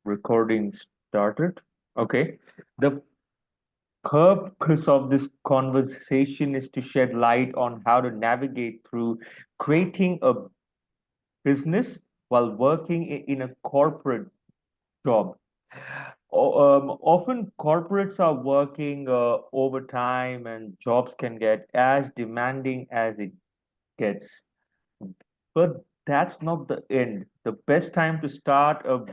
Recording started. Okay. The purpose of this conversation is to shed light on how to navigate through creating a business while working in a corporate job. Often corporates are working overtime and jobs can get as demanding as it gets. But that's not the end. The best time to start a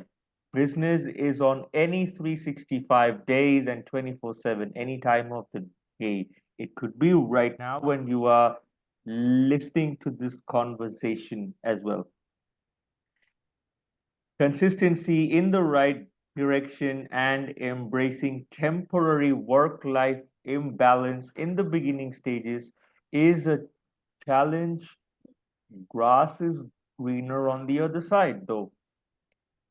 business is on any 365 days and 24/7, any time of the day. It could be right now when you are listening to this conversation as well. Consistency in the right direction and embracing temporary work life imbalance in the beginning stages is a challenge. Grass is greener on the other side, though.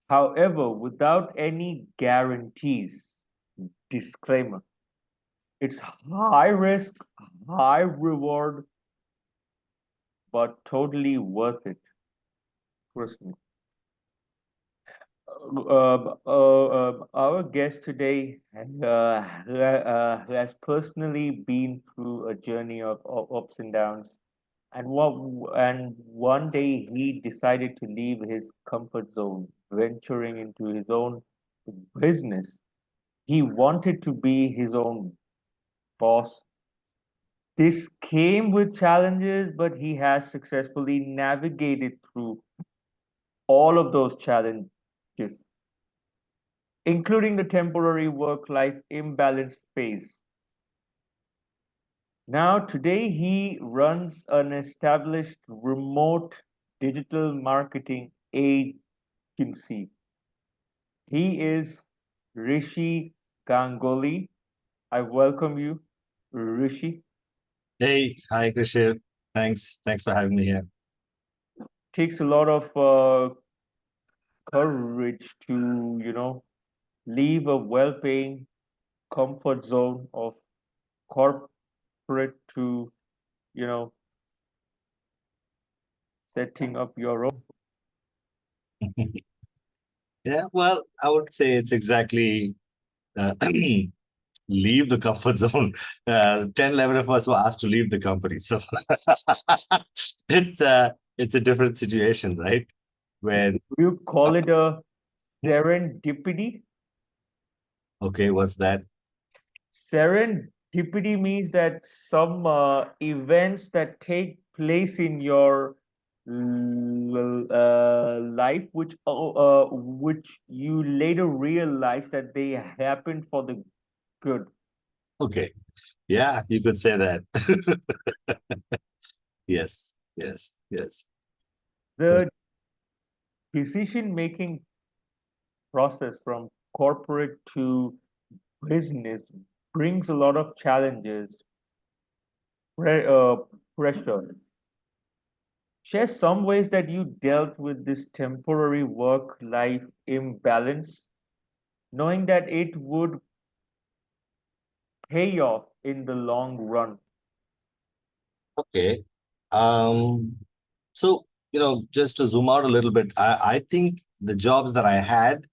However, without any guarantees, disclaimer, it's high risk, high reward, but totally worth it. Trust me. Our guest today has personally been through a journey of ups and downs, and one day he decided to leave his comfort zone, venturing into his own business. He wanted to be his own boss. This came with challenges, but he has successfully navigated through all of those challenges, including the temporary work life imbalance phase. Now, today, he runs an established remote digital marketing agency. He is Rishi Gangoly. I welcome you, Rishi. Hey, hi, Krishir. Thanks for having me here. Takes a lot of courage to, leave a well paying comfort zone of corporate to, you know, setting up your own. Yeah, well, I would say it's exactly leave the comfort zone. 10, 11 of us were asked to leave the company. So it's a different situation, right? When, Do you call it a serendipity? okay, what's that? Serendipity means that some events that take place in your life, which you later realize that they happened for the good. Okay. Yeah, you could say that. Yes, yes, yes. The decision making process from corporate to business brings a lot of challenges, pressure. Share some ways that you dealt with this temporary work life imbalance, knowing that it would pay off in the long run. Okay. Um, so, just to zoom out a little bit, I think the jobs that I had,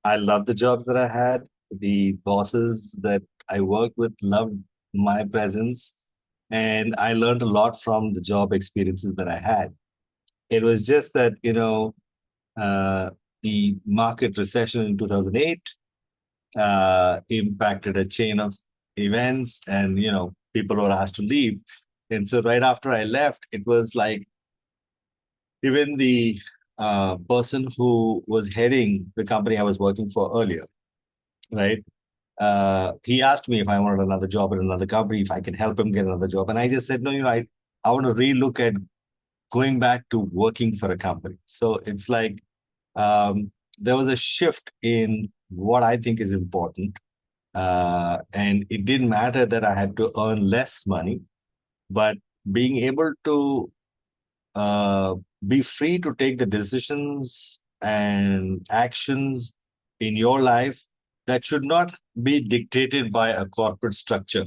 I love the jobs that I had. The bosses that I worked with loved my presence, and I learned a lot from the job experiences that I had. It was just that, uh, the market recession in 2008 impacted a chain of events, and, people were asked to leave. And so right after I left, it was like even the person who was heading the company I was working for earlier, right? He asked me if I wanted another job at another company, if I can help him get another job. And I just said, no, I want to relook at going back to working for a company. So it's like there was a shift in what I think is important. And it didn't matter that I had to earn less money, but being able to uh, be free to take the decisions and actions in your life that should not be dictated by a corporate structure.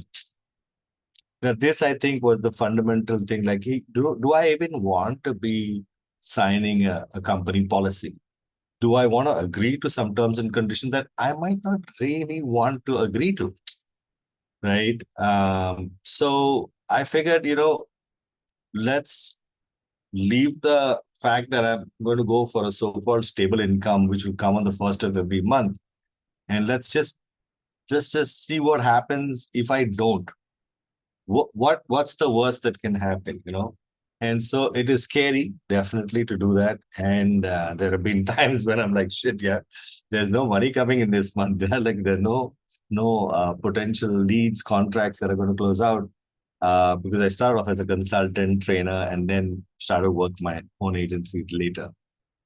Now, this I think was the fundamental thing. Do I even want to be signing a company policy? do I want to agree to some terms and conditions that I might not really want to agree to, right? So I figured, let's leave the fact that I'm going to go for a so-called stable income, which will come on the first of every month, and let's just see what happens if I don't. What's the worst that can happen? And so it is scary, definitely, to do that. And there have been times when I'm like, shit, yeah, there's no money coming in this month. There are no potential leads, contracts that are going to close out, because I started off as a consultant trainer and then started work my own agency later.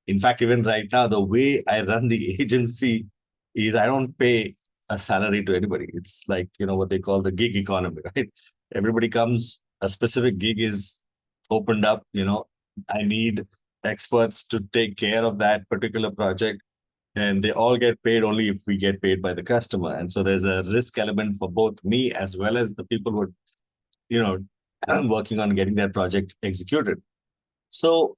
In fact, even right now, the way I run the agency is I don't pay a salary to anybody. It's like, what they call the gig economy, right? Everybody comes, a specific gig is opened up, I need experts to take care of that particular project, and they all get paid only if we get paid by the customer. And so there's a risk element for both me as well as the people who are, you know, working on getting that project executed. So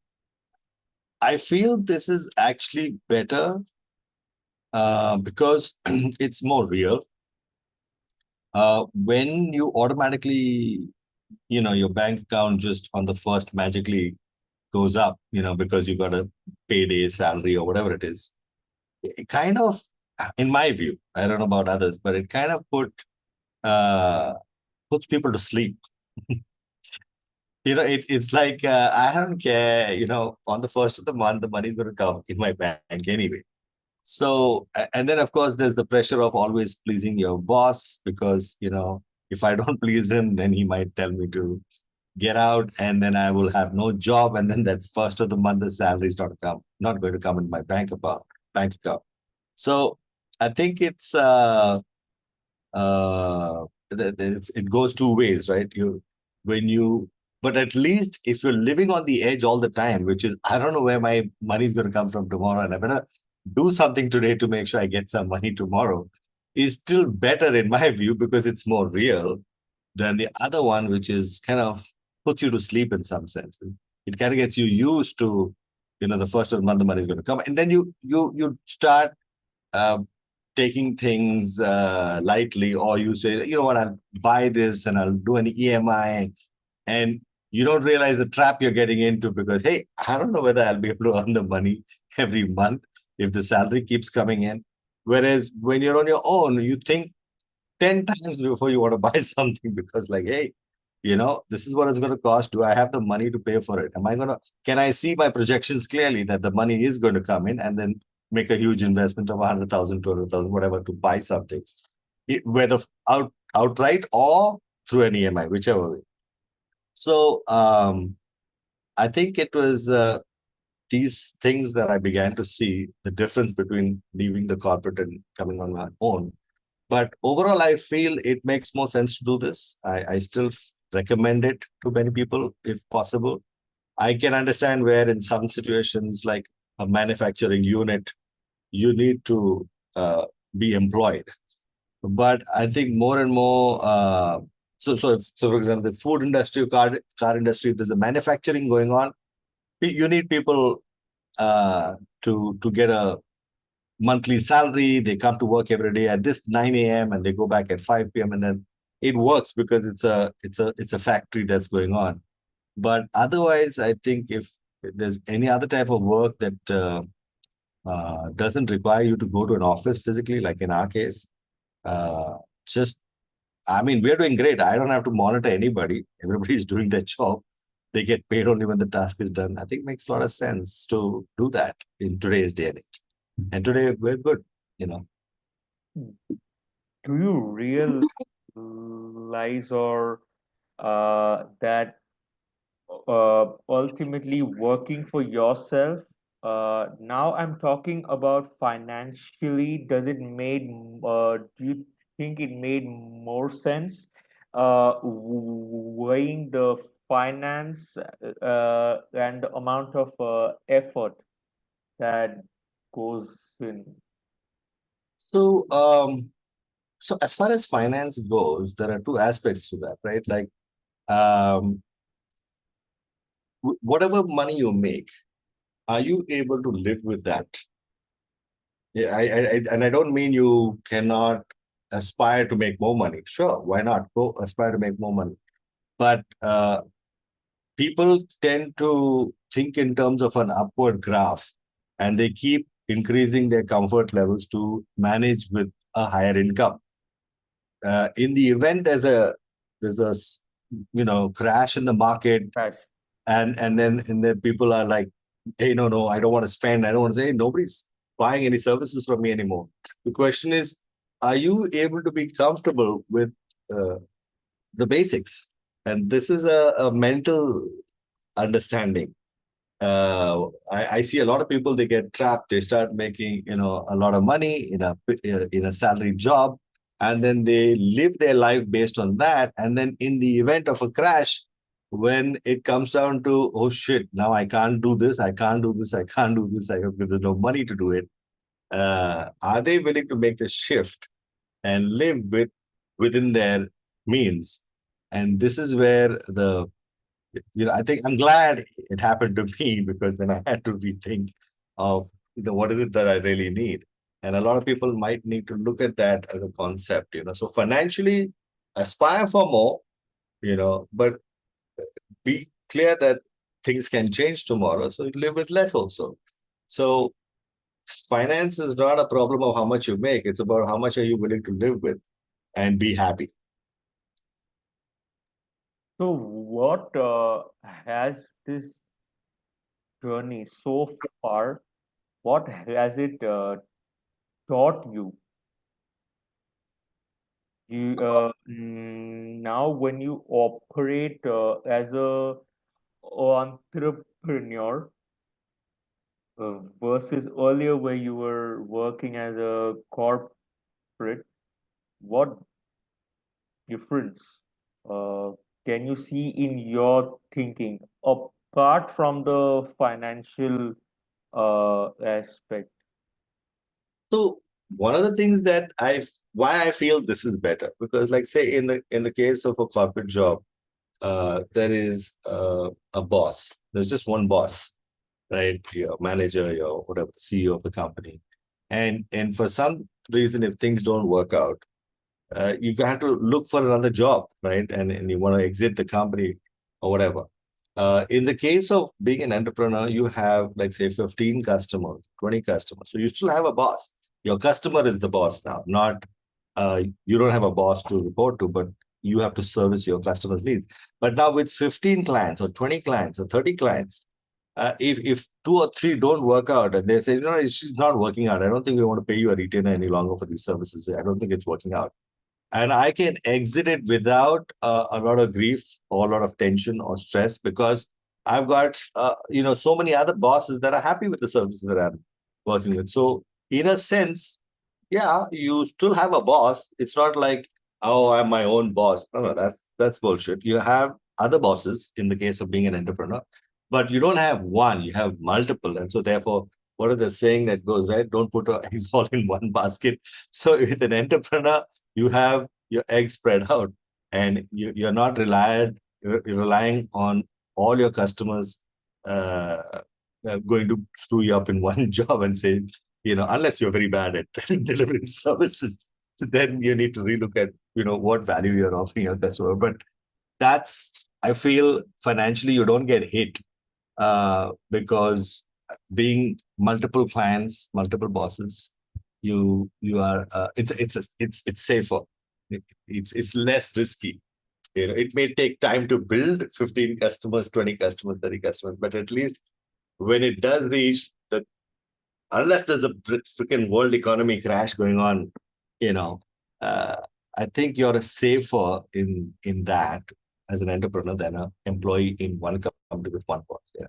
I feel this is actually better, because it's more real. When you automatically, your bank account just on the first magically goes up, because you got a payday salary or whatever it is, it kind of, in my view, I don't know about others, but it kind of uh, puts people to sleep. It's like, I don't care, on the first of the month, the money's going to come in my bank anyway. So, and then of course, there's the pressure of always pleasing your boss, because, if I don't please him, then he might tell me to get out, and then I will have no job. And then that first of the month, the salary is not going to come in my bank account. So I think it goes two ways, right? When you, but at least if you're living on the edge all the time, which is, I don't know where my money is going to come from tomorrow, and I better do something today to make sure I get some money tomorrow, is still better in my view, because it's more real than the other one, which is kind of puts you to sleep in some sense. It kind of gets you used to, the first of the month the money is going to come, and then you start uh, taking things lightly, or you say, what, I'll buy this and I'll do an EMI, and you don't realize the trap you're getting into, because, hey, I don't know whether I'll be able to earn the money every month if the salary keeps coming in. Whereas when you're on your own, you think 10 times before you want to buy something, because, like, hey, this is what it's going to cost. Do I have the money to pay for it? Can I see my projections clearly that the money is going to come in, and then make a huge investment of 100,000, 200,000, whatever, to buy something, whether outright or through an EMI, whichever way. So I think it was these things that I began to see the difference between leaving the corporate and coming on my own. But overall, I feel it makes more sense to do this. I still recommend it to many people if possible. I can understand where in some situations, like a manufacturing unit, you need to be employed. But I think more and more, so for example, the food industry, car industry, if there's a manufacturing going on, you need people uh, to get a monthly salary. They come to work every day at this 9 a.m. and they go back at 5 p.m. And then it works because it's a factory that's going on. But otherwise, I think if there's any other type of work that doesn't require you to go to an office physically, like in our case, uh, just, I mean, we're doing great. I don't have to monitor anybody. Everybody is doing their job. They get paid only when the task is done. I think it makes a lot of sense to do that in today's day and age. And today we're good. Do you realize or that ultimately working for yourself, now I'm talking about financially, does it made do you think it made more sense weighing the finance and the amount of effort that goes in? So, so as far as finance goes, there are two aspects to that, right? Like, um, whatever money you make, are you able to live with that? Yeah, and I don't mean you cannot aspire to make more money. Sure, why not? Go aspire to make more money. But people tend to think in terms of an upward graph, and they keep increasing their comfort levels to manage with a higher income. In the event there's a crash in the market, Crash. and then people are like, hey, no, I don't want to spend, I don't want to say, hey, nobody's buying any services from me anymore. The question is, are you able to be comfortable with uh, the basics? And this is a mental understanding. I see a lot of people, they get trapped. They start making a lot of money in a salary job, and then they live their life based on that. And then in the event of a crash, when it comes down to, oh shit, now I can't do this, I can't do this, I can't do this, there's no money to do it. Are they willing to make the shift and live within their means? And this is where I think I'm glad it happened to me, because then I had to rethink of what is it that I really need. And a lot of people might need to look at that as a concept. So financially aspire for more, but be clear that things can change tomorrow. So you live with less also. So finance is not a problem of how much you make. It's about how much are you willing to live with and be happy. So, what has this journey so far? What has it taught you? Now, when you operate as a entrepreneur versus earlier where you were working as a corporate, what difference uh, can you see in your thinking apart from the financial aspect? So one of the things that why I feel this is better, because like say in the case of a corporate job, there is a boss. There's just one boss, right? Your manager, your whatever, the CEO of the company, and for some reason, if things don't work out, you have to look for another job, right? And you want to exit the company or whatever. In the case of being an entrepreneur, you have, like, say, 15 customers, 20 customers. So you still have a boss. Your customer is the boss now, not you don't have a boss to report to, but you have to service your customers' needs. But now with 15 clients or 20 clients or 30 clients, if two or three don't work out and they say, she's not working out, I don't think we want to pay you a retainer any longer for these services. I don't think it's working out, and I can exit it without a lot of grief or a lot of tension or stress, because I've got so many other bosses that are happy with the services that I'm working with. So in a sense, yeah, you still have a boss. It's not like, oh, I'm my own boss. No, that's bullshit. You have other bosses in the case of being an entrepreneur, but you don't have one. You have multiple, and so therefore, what are the saying that goes, right? Don't put your eggs all in one basket. So with an entrepreneur, you have your eggs spread out, and you're not you're relying on all your customers uh, going to screw you up in one job and say, unless you're very bad at delivering services, then you need to relook at, what value you're offering your customer. But that's, I feel, financially, you don't get hit because being multiple clients, multiple bosses, you are it's safer. It's less risky. It may take time to build 15 customers, 20 customers, 30 customers, but at least when it does reach the, unless there's a freaking world economy crash going on, you know, uh, I think you're safer in that as an entrepreneur than an employee in one company with one boss. Yeah.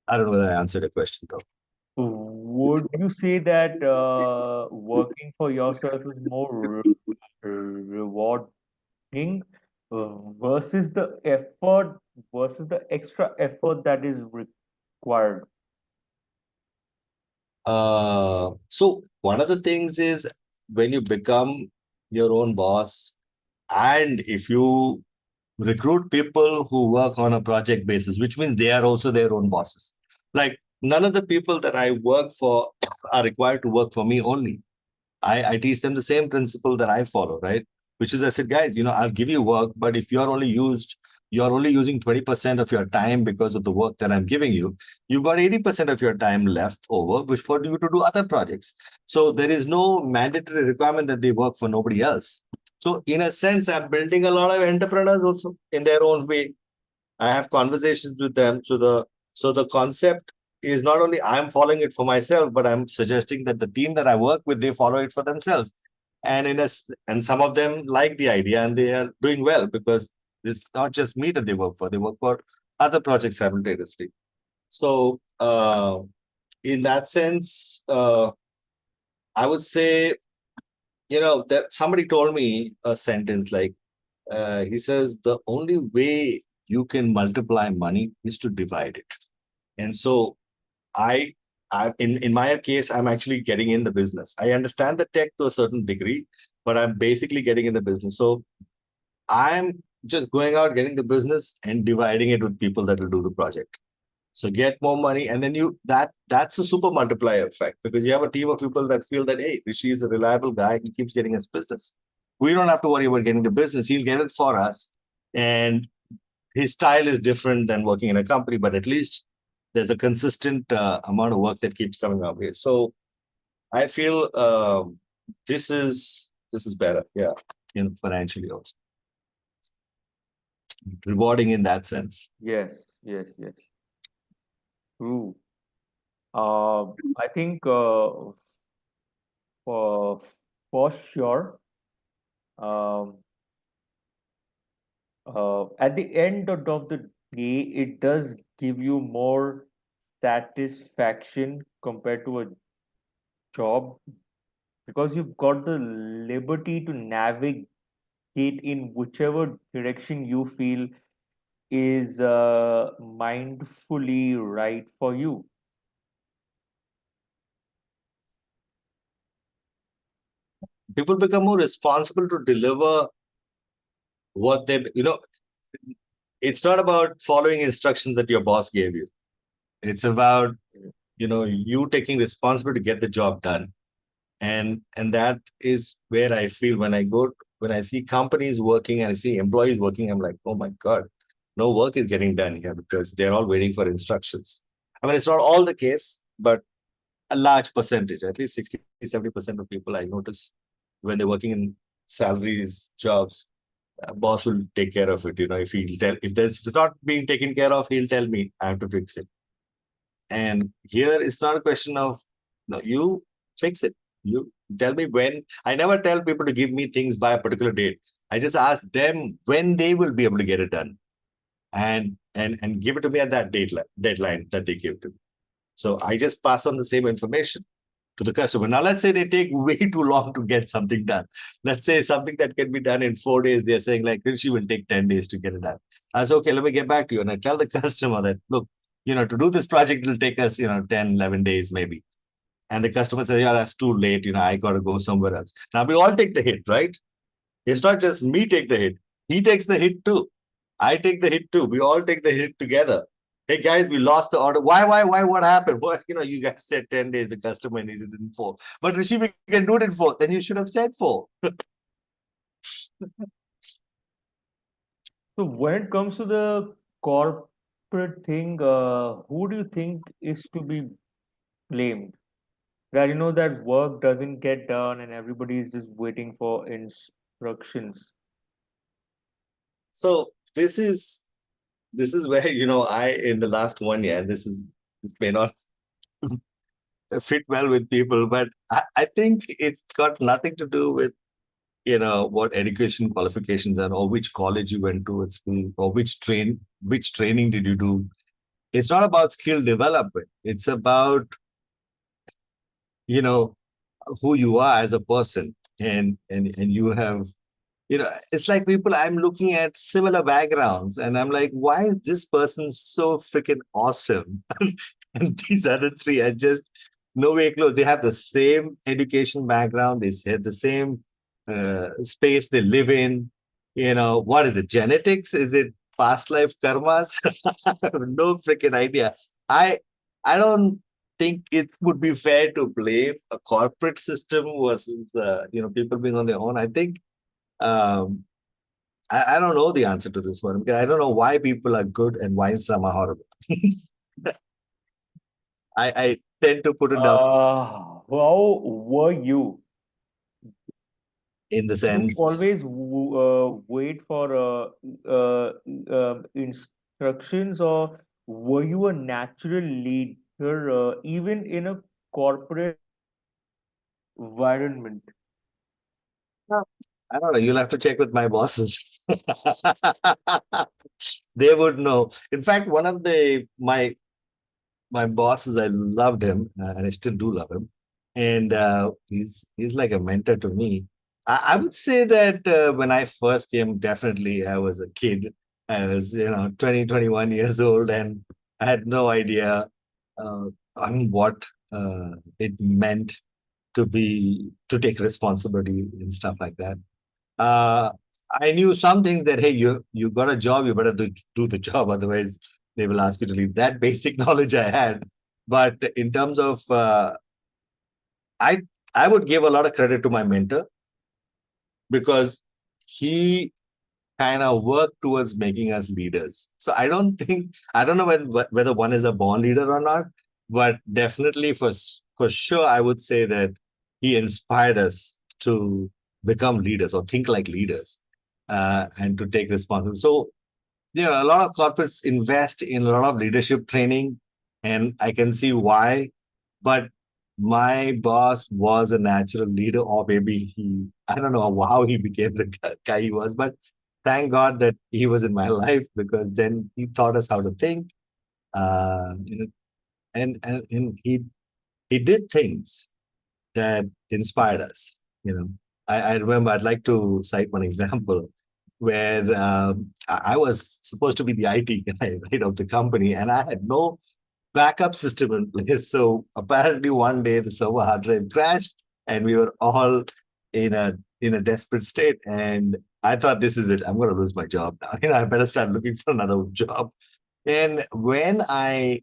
I don't know whether I answered the question though. Would you say that working for yourself is more rewarding versus the effort versus the extra effort that is required? So one of the things is, when you become your own boss, and if you recruit people who work on a project basis, which means they are also their own bosses. Like none of the people that I work for are required to work for me only. I teach them the same principle that I follow, right? Which is I said, guys, I'll give you work, but if you're only using 20% of your time because of the work that I'm giving you, you've got 80% of your time left over, which for you to do other projects. So there is no mandatory requirement that they work for nobody else. So in a sense, I'm building a lot of entrepreneurs also in their own way. I have conversations with them. So the concept is not only I'm following it for myself, but I'm suggesting that the team that I work with, they follow it for themselves. And some of them like the idea and they are doing well because it's not just me that they work for other projects simultaneously. So in that sense, I would say, that somebody told me a sentence like, he says, the only way you can multiply money is to divide it. And so I, in my case, I'm actually getting in the business. I understand the tech to a certain degree, but I'm basically getting in the business. So I'm just going out, getting the business and dividing it with people that will do the project. So get more money, and then that's a super multiplier effect because you have a team of people that feel that hey, Rishi is a reliable guy. He keeps getting us business. We don't have to worry about getting the business. He'll get it for us, and his style is different than working in a company, but at least there's a consistent amount of work that keeps coming our way. So I feel this is better, yeah, financially also rewarding in that sense. Yes, yes, yes. True. I think for for sure. Um, at the end of the day, it does give you more satisfaction compared to a job because you've got the liberty to navigate in whichever direction you feel is mindfully right for you. People become more responsible to deliver what they. It's not about following instructions that your boss gave you. It's about you taking responsibility to get the job done. And that is where I feel when I see companies working and I see employees working, I'm like, oh my god, no work is getting done here because they're all waiting for instructions. I mean, it's not all the case, but a large percentage, at least 60-70% of people I notice when they're working in salaries jobs, boss will take care of it. If it's not being taken care of, he'll tell me I have to fix it. And here it's not a question of no, you fix it. You tell me when. I never tell people to give me things by a particular date. I just ask them when they will be able to get it done, and give it to me at that deadline that they give to me. So I just pass on the same information to the customer. Now, let's say they take way too long to get something done. Let's say something that can be done in 4 days. They're saying like, Rishi will take 10 days to get it done. I say, okay, let me get back to you. And I tell the customer that, look, to do this project, it'll take us, 10, 11 days maybe. And the customer says, yeah, that's too late. I got to go somewhere else. Now we all take the hit, right? It's not just me take the hit. He takes the hit too. I take the hit too. We all take the hit together. Hey guys, we lost the order. Why? What happened? What you guys said 10 days, the customer needed it in 4. But Rishi, we can do it in 4. Then you should have said 4. So when it comes to the corporate thing, who do you think is to be blamed? That that work doesn't get done and everybody is just waiting for instructions. So this is where I in the last 1 year, this may not fit well with people, but I think it's got nothing to do with what education qualifications are or which college you went to at school or which training did you do. It's not about skill development. It's about you know who you are as a person, and you have it's like people, I'm looking at similar backgrounds and I'm like, why is this person so freaking awesome? And these other three are just no way close. They have the same education background, they have the same space they live in. What is it? Genetics? Is it past life karmas? I have no freaking idea. I I don't think it would be fair to blame a corporate system versus people being on their own. I think um, I don't know the answer to this one because I don't know why people are good and why some are horrible. I tend to put it down How were you? in the You sense, always wait for instructions, or were you a natural leader even in a corporate environment? I don't know. You'll have to check with my bosses. They would know. In fact, one of my bosses, I loved him, and I still do love him, and he's like a mentor to me. I would say that when I first came, definitely I was a kid. I was 20, 21 years old, and I had no idea uh, on what it meant to take responsibility and stuff like that. uh, I knew some things that hey, you got a job, you better do the job, otherwise they will ask you to leave. That basic knowledge I had, but in terms of I I would give a lot of credit to my mentor because he kind of work towards making us leaders. So I don't know whether one is a born leader or not, but definitely for sure, I would say that he inspired us to become leaders or think like leaders and to take responsibility. So a lot of corporates invest in a lot of leadership training, and I can see why. But my boss was a natural leader, or maybe I don't know how he became the guy he was, but thank God that he was in my life because then he taught us how to think. And he did things that inspired us. I remember I'd like to cite one example where I was supposed to be the IT guy, right, of the company, and I had no backup system in place. So apparently one day the server hard drive crashed, and we were all in a desperate state. And I thought, this is it. I'm going to lose my job now. I better start looking for another job. And when I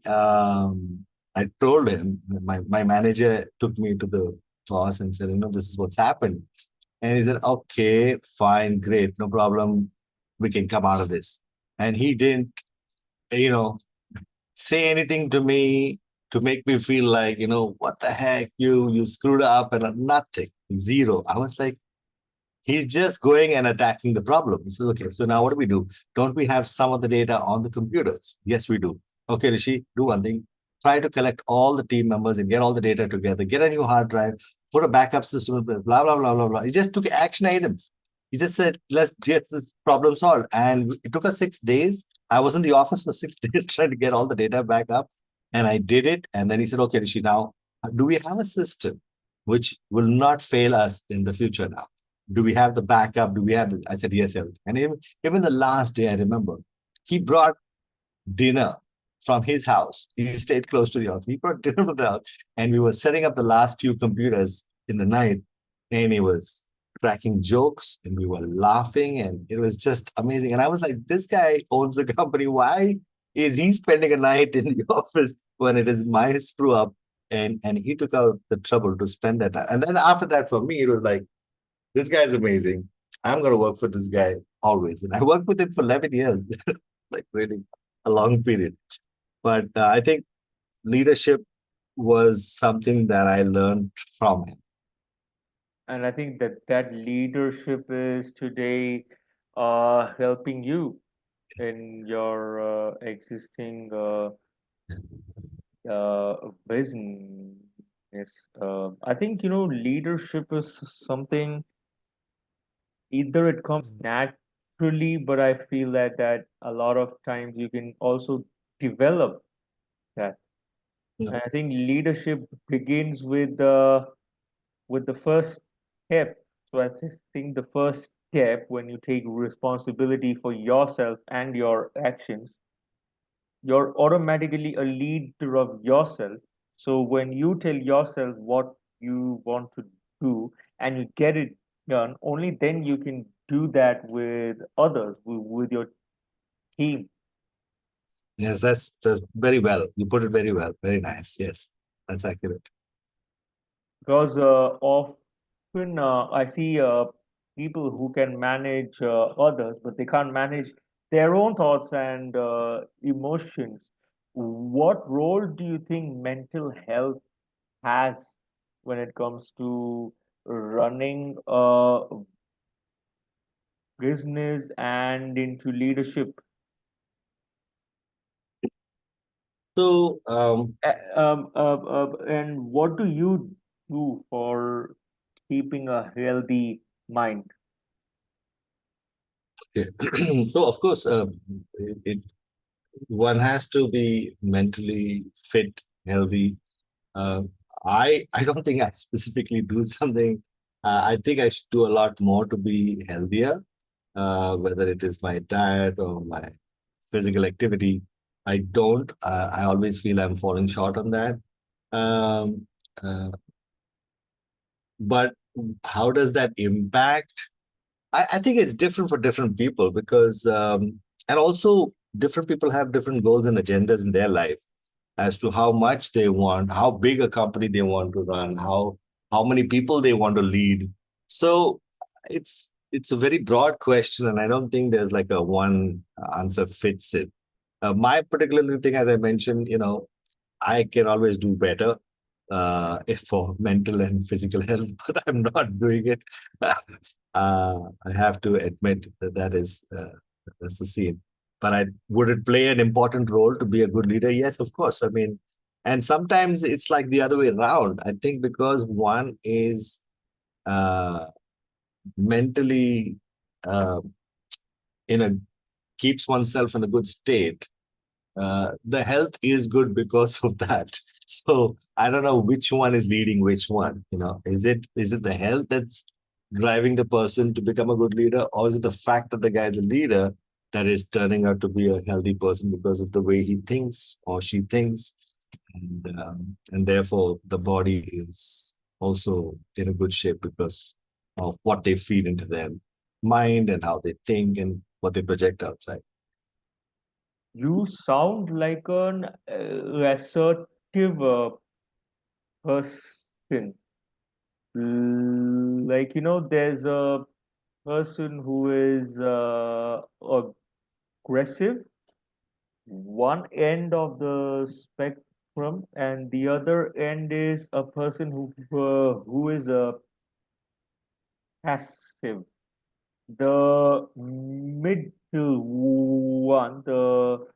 told him, my manager took me to the boss and said, this is what's happened. And he said, okay, fine, great, no problem. We can come out of this. And he didn't, you know, say anything to me to make me feel like, what the heck, you screwed up and nothing, zero. I was like, he's just going and attacking the problem. He says, okay, so now what do we do? Don't we have some of the data on the computers? Yes, we do. Okay, Rishi, do one thing. Try to collect all the team members and get all the data together. Get a new hard drive, put a backup system, blah, blah, blah, blah, blah. He just took action items. He just said, let's get this problem solved. And it took us 6 days. I was in the office for 6 days trying to get all the data back up. And I did it. And then he said, okay, Rishi, now, do we have a system which will not fail us in the future now? Do we have the backup? Do we have I said, yes, everything. And even the last day, I remember, he brought dinner from his house. He stayed close to the house. He brought dinner from the house. And we were setting up the last few computers in the night. And he was cracking jokes and we were laughing. And it was just amazing. And I was like, this guy owns the company. Why is he spending a night in the office when it is my screw up? And he took out the trouble to spend that time. And then after that, for me, it was like, this guy's amazing. I'm going to work for this guy always. And I worked with him for 11 years, like really a long period. But I think leadership was something that I learned from him. And I think that leadership is today helping you in your existing business. I think leadership is something, either it comes naturally, but I feel that a lot of times you can also develop that. Yeah. And I think leadership begins with the first step. So I think the first step, when you take responsibility for yourself and your actions, you're automatically a leader of yourself. So when you tell yourself what you want to do and you get it done, only then you can do that with others, with your team. Yes, that's very well. You put it very well. Very nice. Yes, that's accurate. Because often I see people who can manage others, but they can't manage their own thoughts and emotions. What role do you think mental health has when it comes to running a business and into leadership? So, And what do you do for keeping a healthy mind? so of course, one has to be mentally fit, healthy. Uh, I don't think I specifically do something. I think I should do a lot more to be healthier, whether it is my diet or my physical activity. I don't. I always feel I'm falling short on that. Um, uh, but how does that impact? I think it's different for different people because, and also different people have different goals and agendas in their life as to how much they want, how big a company they want to run, how many people they want to lead. So it's a very broad question, and I don't think there's like a one answer fits it. My particular thing, as I mentioned, I can always do better if for mental and physical health, but I'm not doing it. I have to admit that that's the scene. But would it play an important role to be a good leader? Yes, of course. I mean, and sometimes it's like the other way around. I think because one is uh, mentally uh, in a keeps oneself in a good state, the health is good because of that. So I don't know which one is leading which one. Is it the health that's driving the person to become a good leader, or is it the fact that the guy is a leader that is turning out to be a healthy person because of the way he thinks or she thinks, and therefore the body is also in a good shape because of what they feed into their mind and how they think and what they project outside. You sound like an assertive person. Like, there's a person who is aggressive, one end of the spectrum, and the other end is a person who is passive. The middle one, the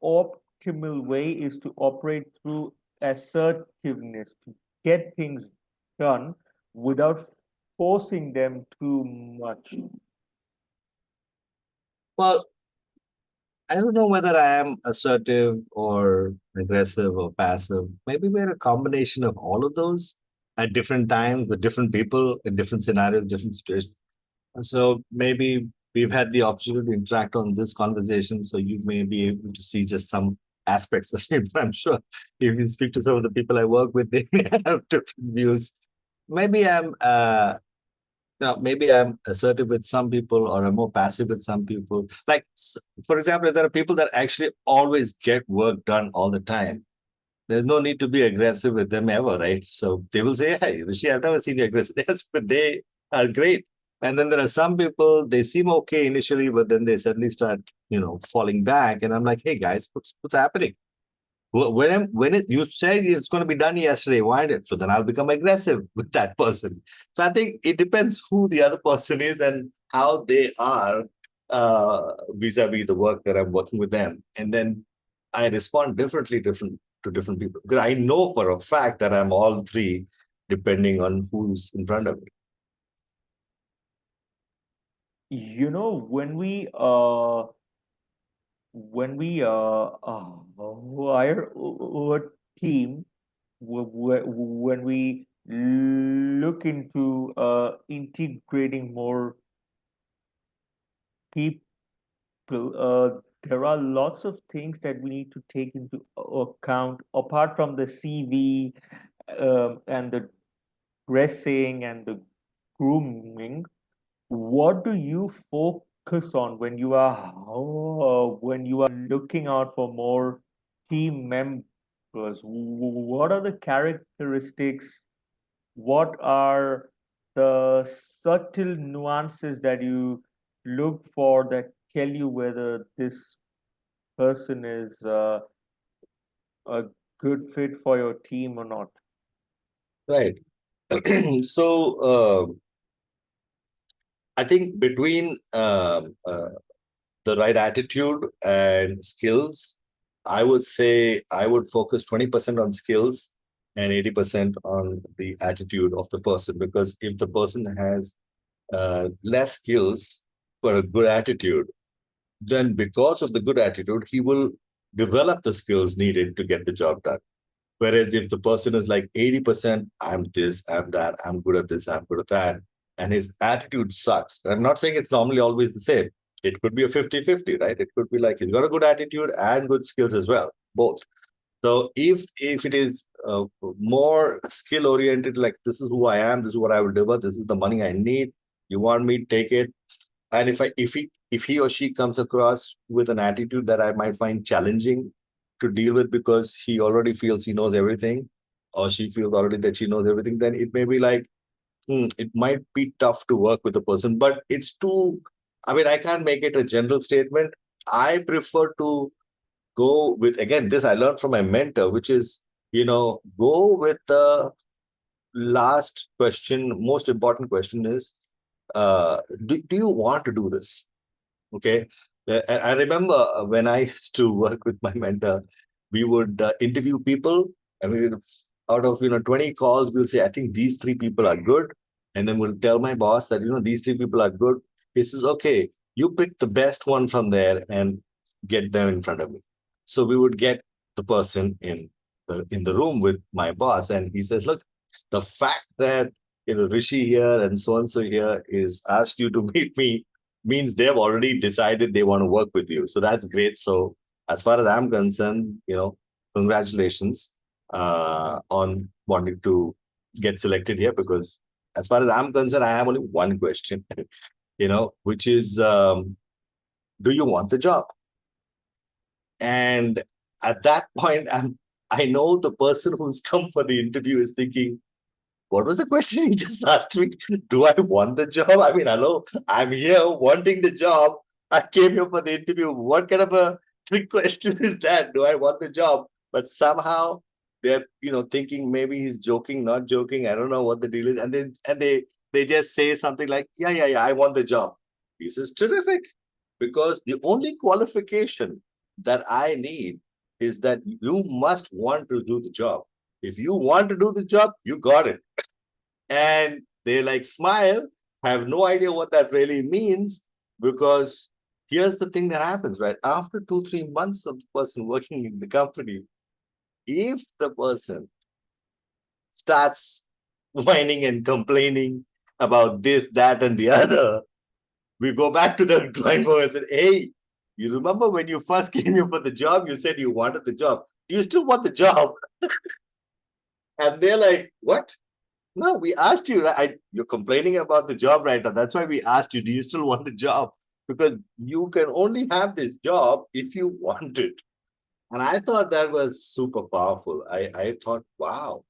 optimal way is to operate through assertiveness to get things done without forcing them too much. Well, I don't know whether I am assertive or aggressive or passive. Maybe we're a combination of all of those at different times with different people in different scenarios, different situations. So maybe we've had the opportunity to interact on this conversation. So you may be able to see just some aspects of it. But I'm sure if you speak to some of the people I work with, they may have different views. Maybe maybe I'm assertive with some people or I'm more passive with some people. Like, for example, if there are people that actually always get work done all the time, there's no need to be aggressive with them ever, right? So they will say, hey, Rishi, I've never seen you aggressive. Yes, but they are great. And then there are some people, they seem okay initially, but then they suddenly start, falling back. And I'm like, hey, guys, what's happening? When you said it's going to be done yesterday, why did so then I'll become aggressive with that person. So I think it depends who the other person is and how they are vis-a-vis the work that I'm working with them, and then I respond different to different people because I know for a fact that I'm all three depending on who's in front of me. You know, hire a team, when we look into integrating more people, there are lots of things that we need to take into account apart from the CV, and the dressing and the grooming. What do you focus on when you are looking out for more team members? What are the characteristics? What are the subtle nuances that you look for that tell you whether this person is a good fit for your team or not? Right. So I think between the right attitude and skills, I would say I would focus 20% on skills and 80% on the attitude of the person. Because if the person has less skills but a good attitude, then because of the good attitude, he will develop the skills needed to get the job done. Whereas if the person is like 80%, I'm this, I'm that, I'm good at this, I'm good at that, and his attitude sucks. I'm not saying it's normally always the same. It could be a 50-50, right? It could be like he's got a good attitude and good skills as well, both. So if it is more skill oriented, like this is who I am, this is what I will deliver, this is the money I need. You want me, take it. And if he or she comes across with an attitude that I might find challenging to deal with because he already feels he knows everything, or she feels already that she knows everything, then it may be like, it might be tough to work with a person. But it's too, I mean, I can't make it a general statement. I prefer to go with, again, this I learned from my mentor, which is, go with the last question. Most important question is, do you want to do this? Okay. I remember when I used to work with my mentor, we would interview people, and we would, out of 20 calls, we'll say, I think these three people are good. And then we'll tell my boss that these three people are good. He says, okay, you pick the best one from there and get them in front of me. So we would get the person in the room with my boss, and he says, look, the fact that Rishi here and so here is asked you to meet me means they've already decided they want to work with you. So that's great. So as far as I'm concerned, congratulations on wanting to get selected here. Because as far as I'm concerned, I have only one question, which is, do you want the job? And at that point, I know the person who's come for the interview is thinking, what was the question you just asked me? Do I want the job? I mean, hello, I'm here wanting the job. I came here for the interview. What kind of a trick question is that? Do I want the job? But somehow they're, thinking maybe he's joking, not joking. I don't know what the deal is. And they just say something like, yeah, yeah, yeah, I want the job. This is terrific. Because the only qualification that I need is that you must want to do the job. If you want to do this job, you got it. And they like smile, have no idea what that really means. Because here's the thing that happens, right? After 2-3 months of the person working in the company, if the person starts whining and complaining about this, that, and the other, we go back to the drawing board and say, hey, you remember when you first came here for the job, you said you wanted the job. Do you still want the job? And they're like, what? No, we asked you, right? You're complaining about the job right now. That's why we asked you, do you still want the job? Because you can only have this job if you want it. And I thought that was super powerful. I thought, wow,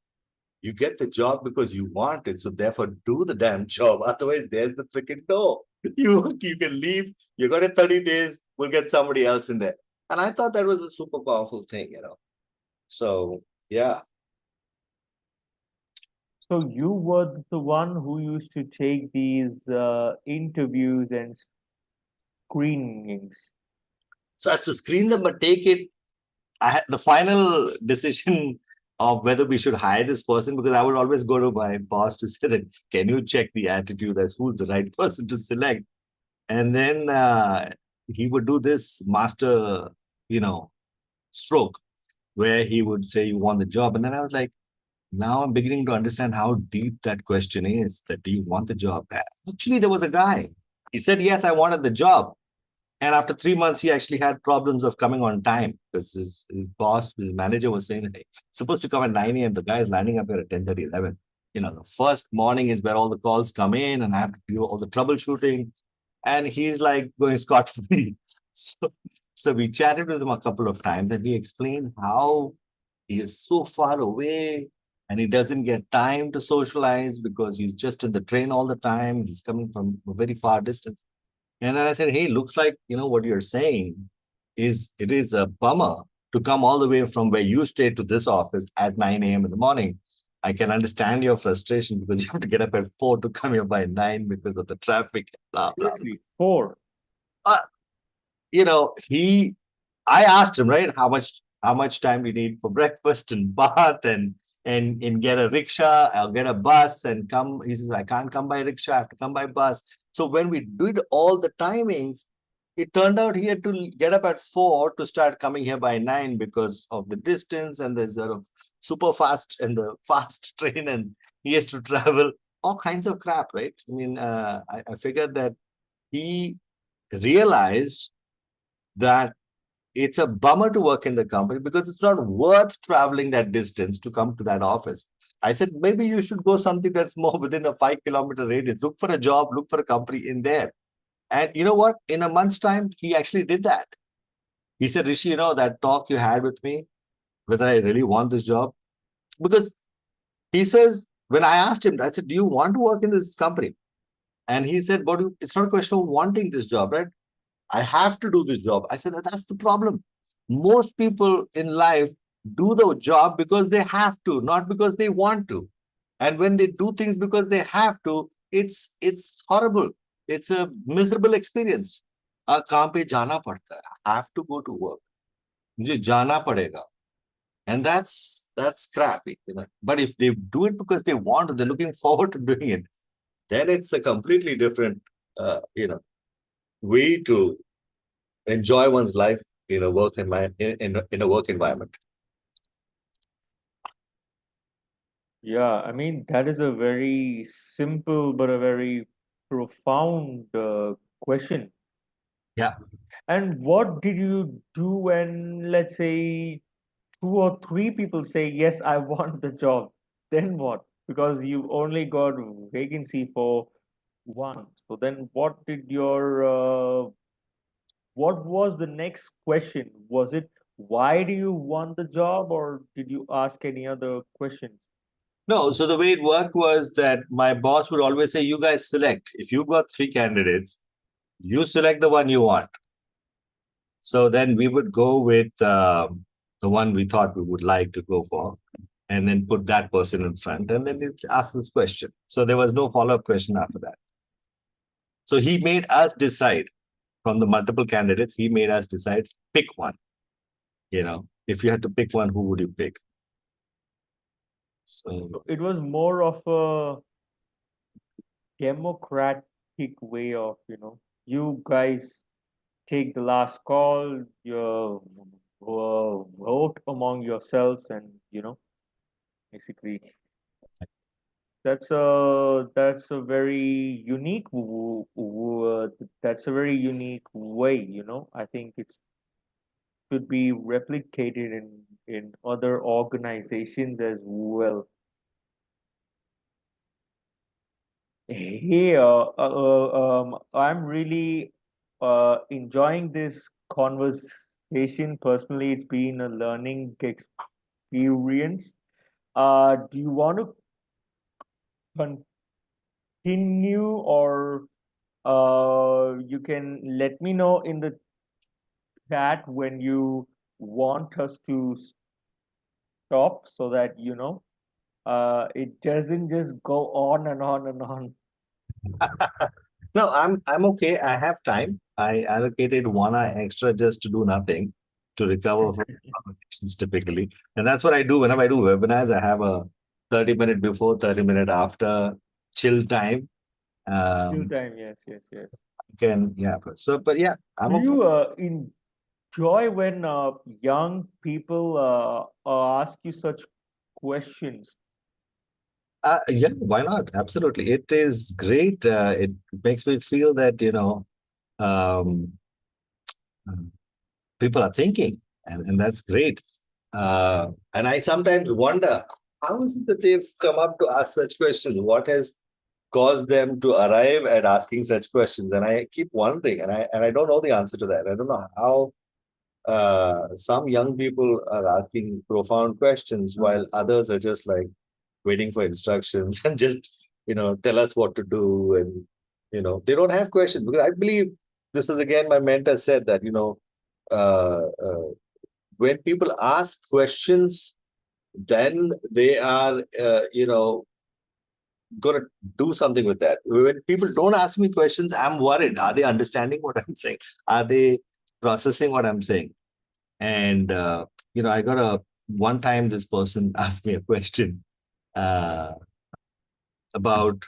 you get the job because you want it. So therefore, do the damn job. Otherwise, there's the freaking door. You can leave. You got it 30 days. We'll get somebody else in there. And I thought that was a super powerful thing. So yeah. So you were the one who used to take these interviews and screenings. So as to screen them, but take it, I had the final decision of whether we should hire this person, because I would always go to my boss to say that, can you check the attitude as who's the right person to select? And then he would do this master, you know, stroke where he would say, you want the job. And then I was like, now I'm beginning to understand how deep that question is, that do you want the job? Actually, there was a guy. He said, yes, I wanted the job. And after 3 months, he actually had problems of coming on time because his boss, his manager was saying that, hey, supposed to come at 9 a.m. The guy is lining up here at 10:30, 11. The first morning is where all the calls come in and I have to do all the troubleshooting. and he's like going scot free. So, so we chatted with him a couple of times, and he explained how he is so far away and he doesn't get time to socialize because he's just in the train all the time. He's coming from a very far distance. And then I said, hey, looks like, what you're saying is it is a bummer to come all the way from where you stay to this office at 9 a.m. in the morning. I can understand your frustration because you have to get up at 4 to come here by 9 because of the traffic, blah, blah, Seriously, 4. blah. He I asked him, right, how much time do you need for breakfast and bath and get a rickshaw or get a bus and come. He says, I can't come by rickshaw, I have to come by bus. So when we did all the timings, it turned out he had to get up at 4 to start coming here by 9 because of the distance and the sort of super fast and the fast train, and he has to travel all kinds of crap, right? I mean, I figured that he realized that it's a bummer to work in the company because it's not worth traveling that distance to come to that office. I said, maybe you should go something that's more within a 5 kilometer radius. Look for a job, look for a company in there. And you know what? In a month's time, he actually did that. He said, Rishi, that talk you had with me, whether I really want this job. Because he says, when I asked him, I said, do you want to work in this company? And he said, but it's not a question of wanting this job, right? I have to do this job. I said, that's the problem. Most people in life do the job because they have to, not because they want to. And when they do things because they have to, it's horrible. It's a miserable experience. काम पे जाना पड़ता है. I have to go to work. मुझे जाना पड़ेगा. And that's crappy. But if they do it because they want to, they're looking forward to doing it, then it's a completely different, way to enjoy one's life in a in a work environment. Yeah, I mean, that is a very simple but a very profound question. Yeah. And what did you do when, let's say, 2 or 3 people say, yes, I want the job? Then what? Because you only got vacancy for one. So then what was the next question? Was it, why do you want the job, or did you ask any other questions? No, so the way it worked was that my boss would always say, you guys select. If you've got three candidates, you select the one you want. So then we would go with the one we thought we would like to go for, and then put that person in front, and then it ask this question. So there was no follow-up question after that. So he made us decide from the multiple candidates, he made us decide, pick one. If you had to pick one, who would you pick? So So it was more of a democratic way of, you guys take the last call, you vote among yourselves, and basically that's a very unique that's a very unique way. I think it should be replicated in other organizations as well. Hey, I'm really enjoying this conversation. Personally, it's been a learning experience. Do you want to continue, or you can let me know in the chat when you want us to stop, so that it doesn't just go on and on and on. no, I'm okay. I have time. I allocated 1 hour extra just to do nothing, to recover from conversations typically. And that's what I do whenever I do webinars. I have a 30-minute before, 30-minute after chill time. Still Um, time, yes, yes, yes. yeah. But yeah, I'm Do okay. you enjoy when young people ask you such questions? Yeah, why not? Absolutely. It is great. It makes me feel that, um, people are thinking, and that's great. And I sometimes wonder, how is it that they've come up to ask such questions? What has caused them to arrive at asking such questions? And I keep wondering, and I don't know the answer to that. I don't know how some young people are asking profound questions while others are just like waiting for instructions and just tell us what to do. And they don't have questions, because I believe this is again my mentor said that when people ask questions, then they are going to do something with that. When people don't ask me questions, I'm worried. Are they understanding what I'm saying? Are they processing what I'm saying? And I got a one time this person asked me a question uh, about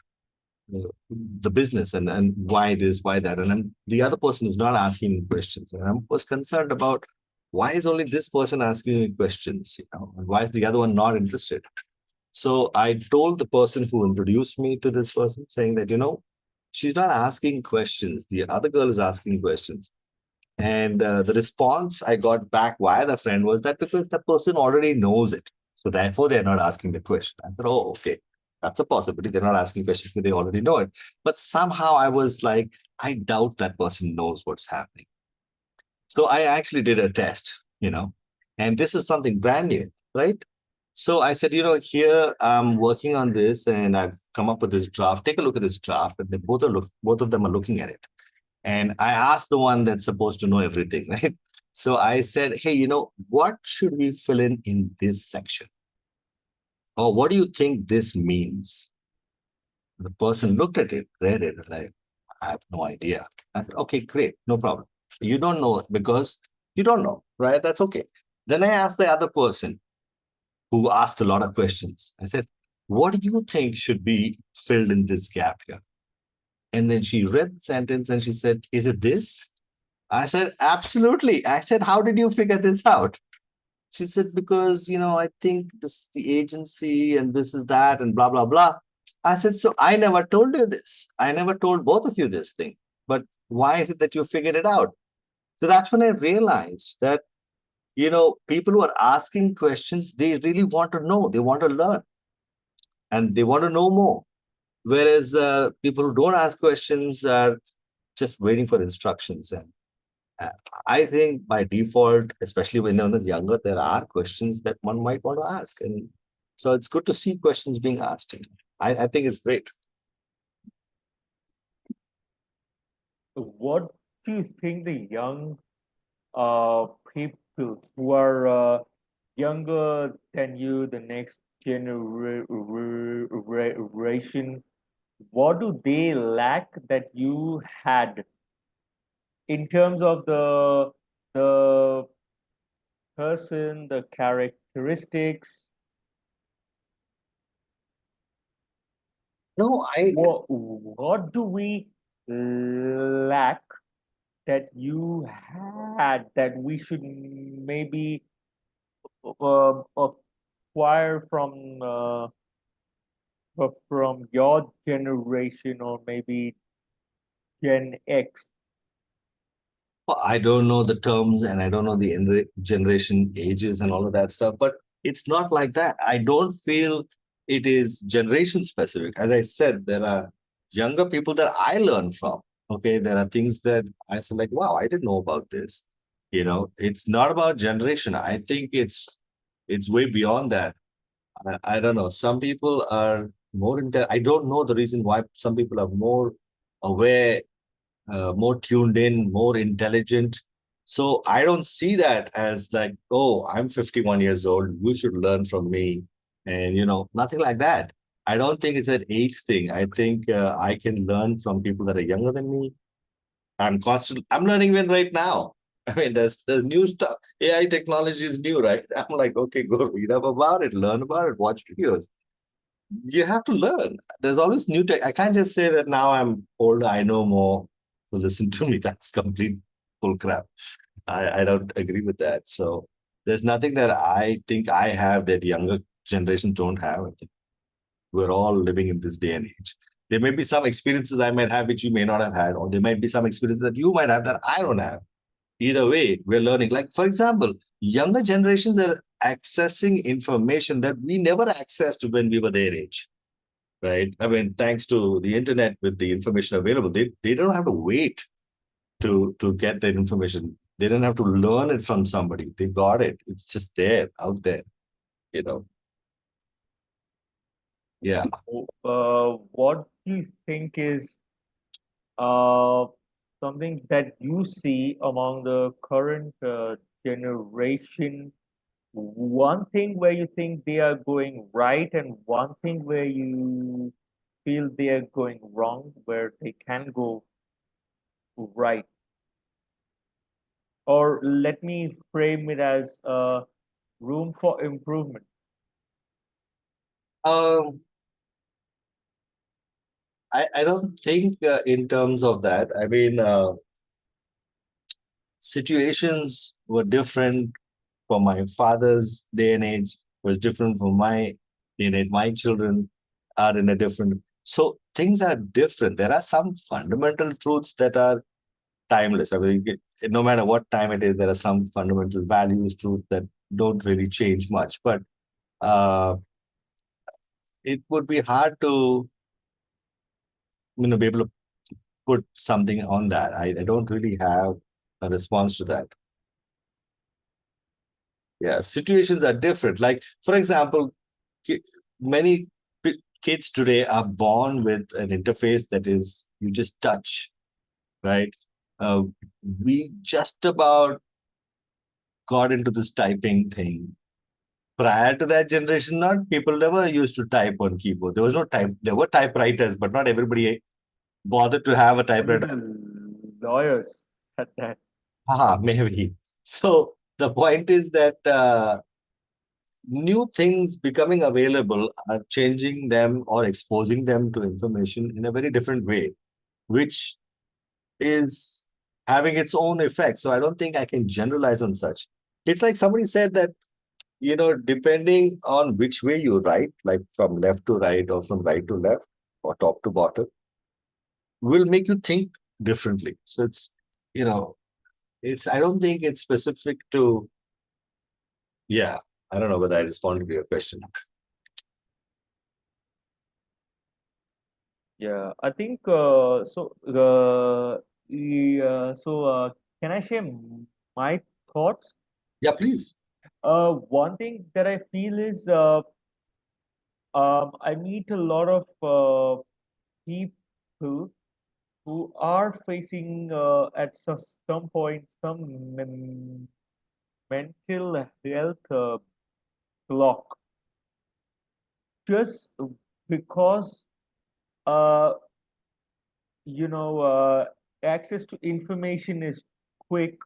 the business, and why this, why that, and the other person is not asking me questions, and I was concerned about why is only this person asking me questions, and why is the other one not interested. So I told the person who introduced me to this person, saying that she's not asking questions, the other girl is asking questions. And the response I got back via the friend was that because the person already knows it. So therefore, they're not asking the question. I said, oh, okay. That's a possibility. They're not asking questions because they already know it. But somehow I was like, I doubt that person knows what's happening. So I actually did a test, and this is something brand new, right? So I said, here I'm working on this and I've come up with this draft. Take a look at this draft. And they both of them are looking at it. And I asked the one that's supposed to know everything, right? So I said, hey, what should we fill in this section? Or what do you think this means? The person looked at it, read it, like, I have no idea. I said, okay, great, no problem. You don't know because you don't know, right? That's okay. Then I asked the other person who asked a lot of questions. I said, what do you think should be filled in this gap here? And then she read the sentence and she said, is it this? I said, absolutely. I said, how did you figure this out? She said, because, I think this is the agency and this is that and blah, blah, blah. I said, so I never told you this. I never told both of you this thing. But why is it that you figured it out? So that's when I realized that, people who are asking questions, they really want to know, they want to learn, and they want to know more. Whereas people who don't ask questions are just waiting for instructions. And Uh, I think by default, especially when one is younger, there are questions that one might want to ask. And so it's good to see questions being asked. I think it's great. What do you think the young people who are younger than you, the next generation, what do they lack that you had in terms of the person, the characteristics? No, I What do we lack that you had that we should maybe acquire from your generation or maybe Gen X? I don't know the terms and I don't know the generation ages and all of that stuff, but it's not like that. I don't feel it is generation specific. As I said, there are younger people that I learn from. Okay, there are things that I feel like, wow, I didn't know about this. It's not about generation. I think it's way beyond that. I don't know. Some people are more into. I don't know the reason why some people are more aware, more tuned in, more intelligent. So I don't see that as like, oh, I'm 51 years old. You should learn from me. And, nothing like that. I don't think it's an age thing. I think I can learn from people that are younger than me. I'm learning even right now. I mean, there's new stuff. AI technology is new, right? I'm like, okay, go read up about it, learn about it, watch videos. You have to learn. There's always new tech. I can't just say that now I'm older, I know more. So listen to me. That's complete bull crap. I don't agree with that. So there's nothing that I think I have that younger generations don't have. I think we're all living in this day and age. There may be some experiences I might have which you may not have had, or there might be some experiences that you might have that I don't have. Either way, we're learning. Like, for example, younger generations are accessing information that we never accessed when we were their age, right? I mean, thanks to the internet with the information available, they don't have to wait to get the information. They don't have to learn it from somebody. They got it. It's just there, out there, you know. Yeah. What do you think is uh, something that you see among the current generation? One thing where you think they are going right, and one thing where you feel they are going wrong, where they can go right. Or let me frame it as room for improvement. Um, I don't think in terms of that. I mean, situations were different for my father's day and age, was different for my day and age. My children are in a different. So things are different. There are some fundamental truths that are timeless. I mean, no matter what time it is, there are some fundamental values, truths that don't really change much. But uh, it would be hard to, be able to put something on that. I don't really have a response to that. Yeah, situations are different. Like, for example, many kids today are born with an interface that is you just touch, right? Uh, we just about got into this typing thing. Prior to that generation, not people never used to type on keyboard. There was no type. There were typewriters, but not everybody bothered to have a Only typewriter. the lawyers at that. Maybe. So the point is that new things becoming available are changing them or exposing them to information in a very different way, which is having its own effect. So I don't think I can generalize on such. It's like somebody said that, depending on which way you write, like from left to right or from right to left or top to bottom, will make you think differently. So you know, I don't think it's specific to, yeah, I don't know whether I responded to your question. Yeah, I think so. Can I share my thoughts? Yeah, please. One thing that I feel is I meet a lot of people who are facing at some point some mental health block just because uh, you know access to information is quick.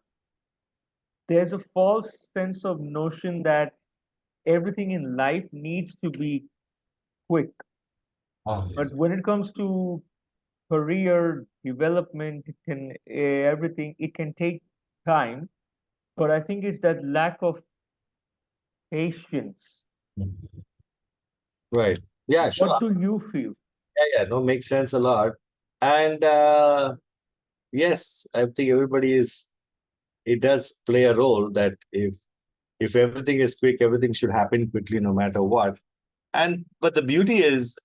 There's a false sense of notion that everything in life needs to be quick, Oh, yeah. but when it comes to career development, everything, it can take time. But I think it's that lack of patience. Right. Yeah, What sure. do you feel? Yeah, no, makes sense a lot. And yes, I think it does play a role that if everything is quick, everything should happen quickly no matter what. And but the beauty is,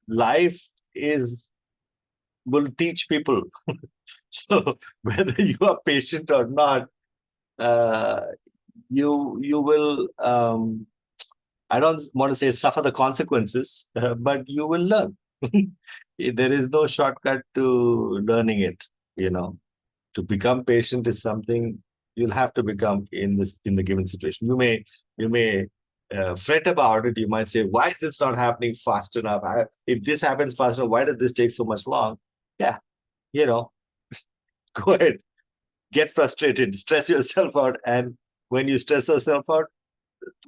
life is will teach people. So whether you are patient or not, uh, you will I don't want to say suffer the consequences, but you will learn. There is no shortcut to learning it. You know, to become patient is something you'll have to become in the given situation. You may fret about it. You might say, "Why is this not happening fast enough? If this happens fast enough, why did this take so much long?" Yeah, you know, go ahead, get frustrated, stress yourself out, and when you stress yourself out,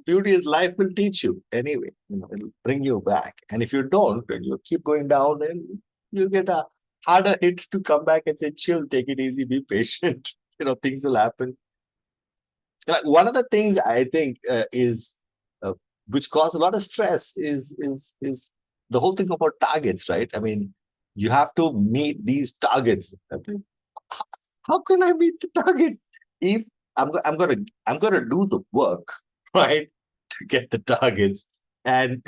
beauty is life will teach you anyway. It'll bring you back. And if you don't, and you keep going down, then you get a harder hit to come back and say, chill, take it easy, be patient. Things will happen. Like one of the things I think is which cause a lot of stress is the whole thing about targets, right? I mean, you have to meet these targets. Okay? How can I meet the target if I'm gonna do the work, right, to get the targets, And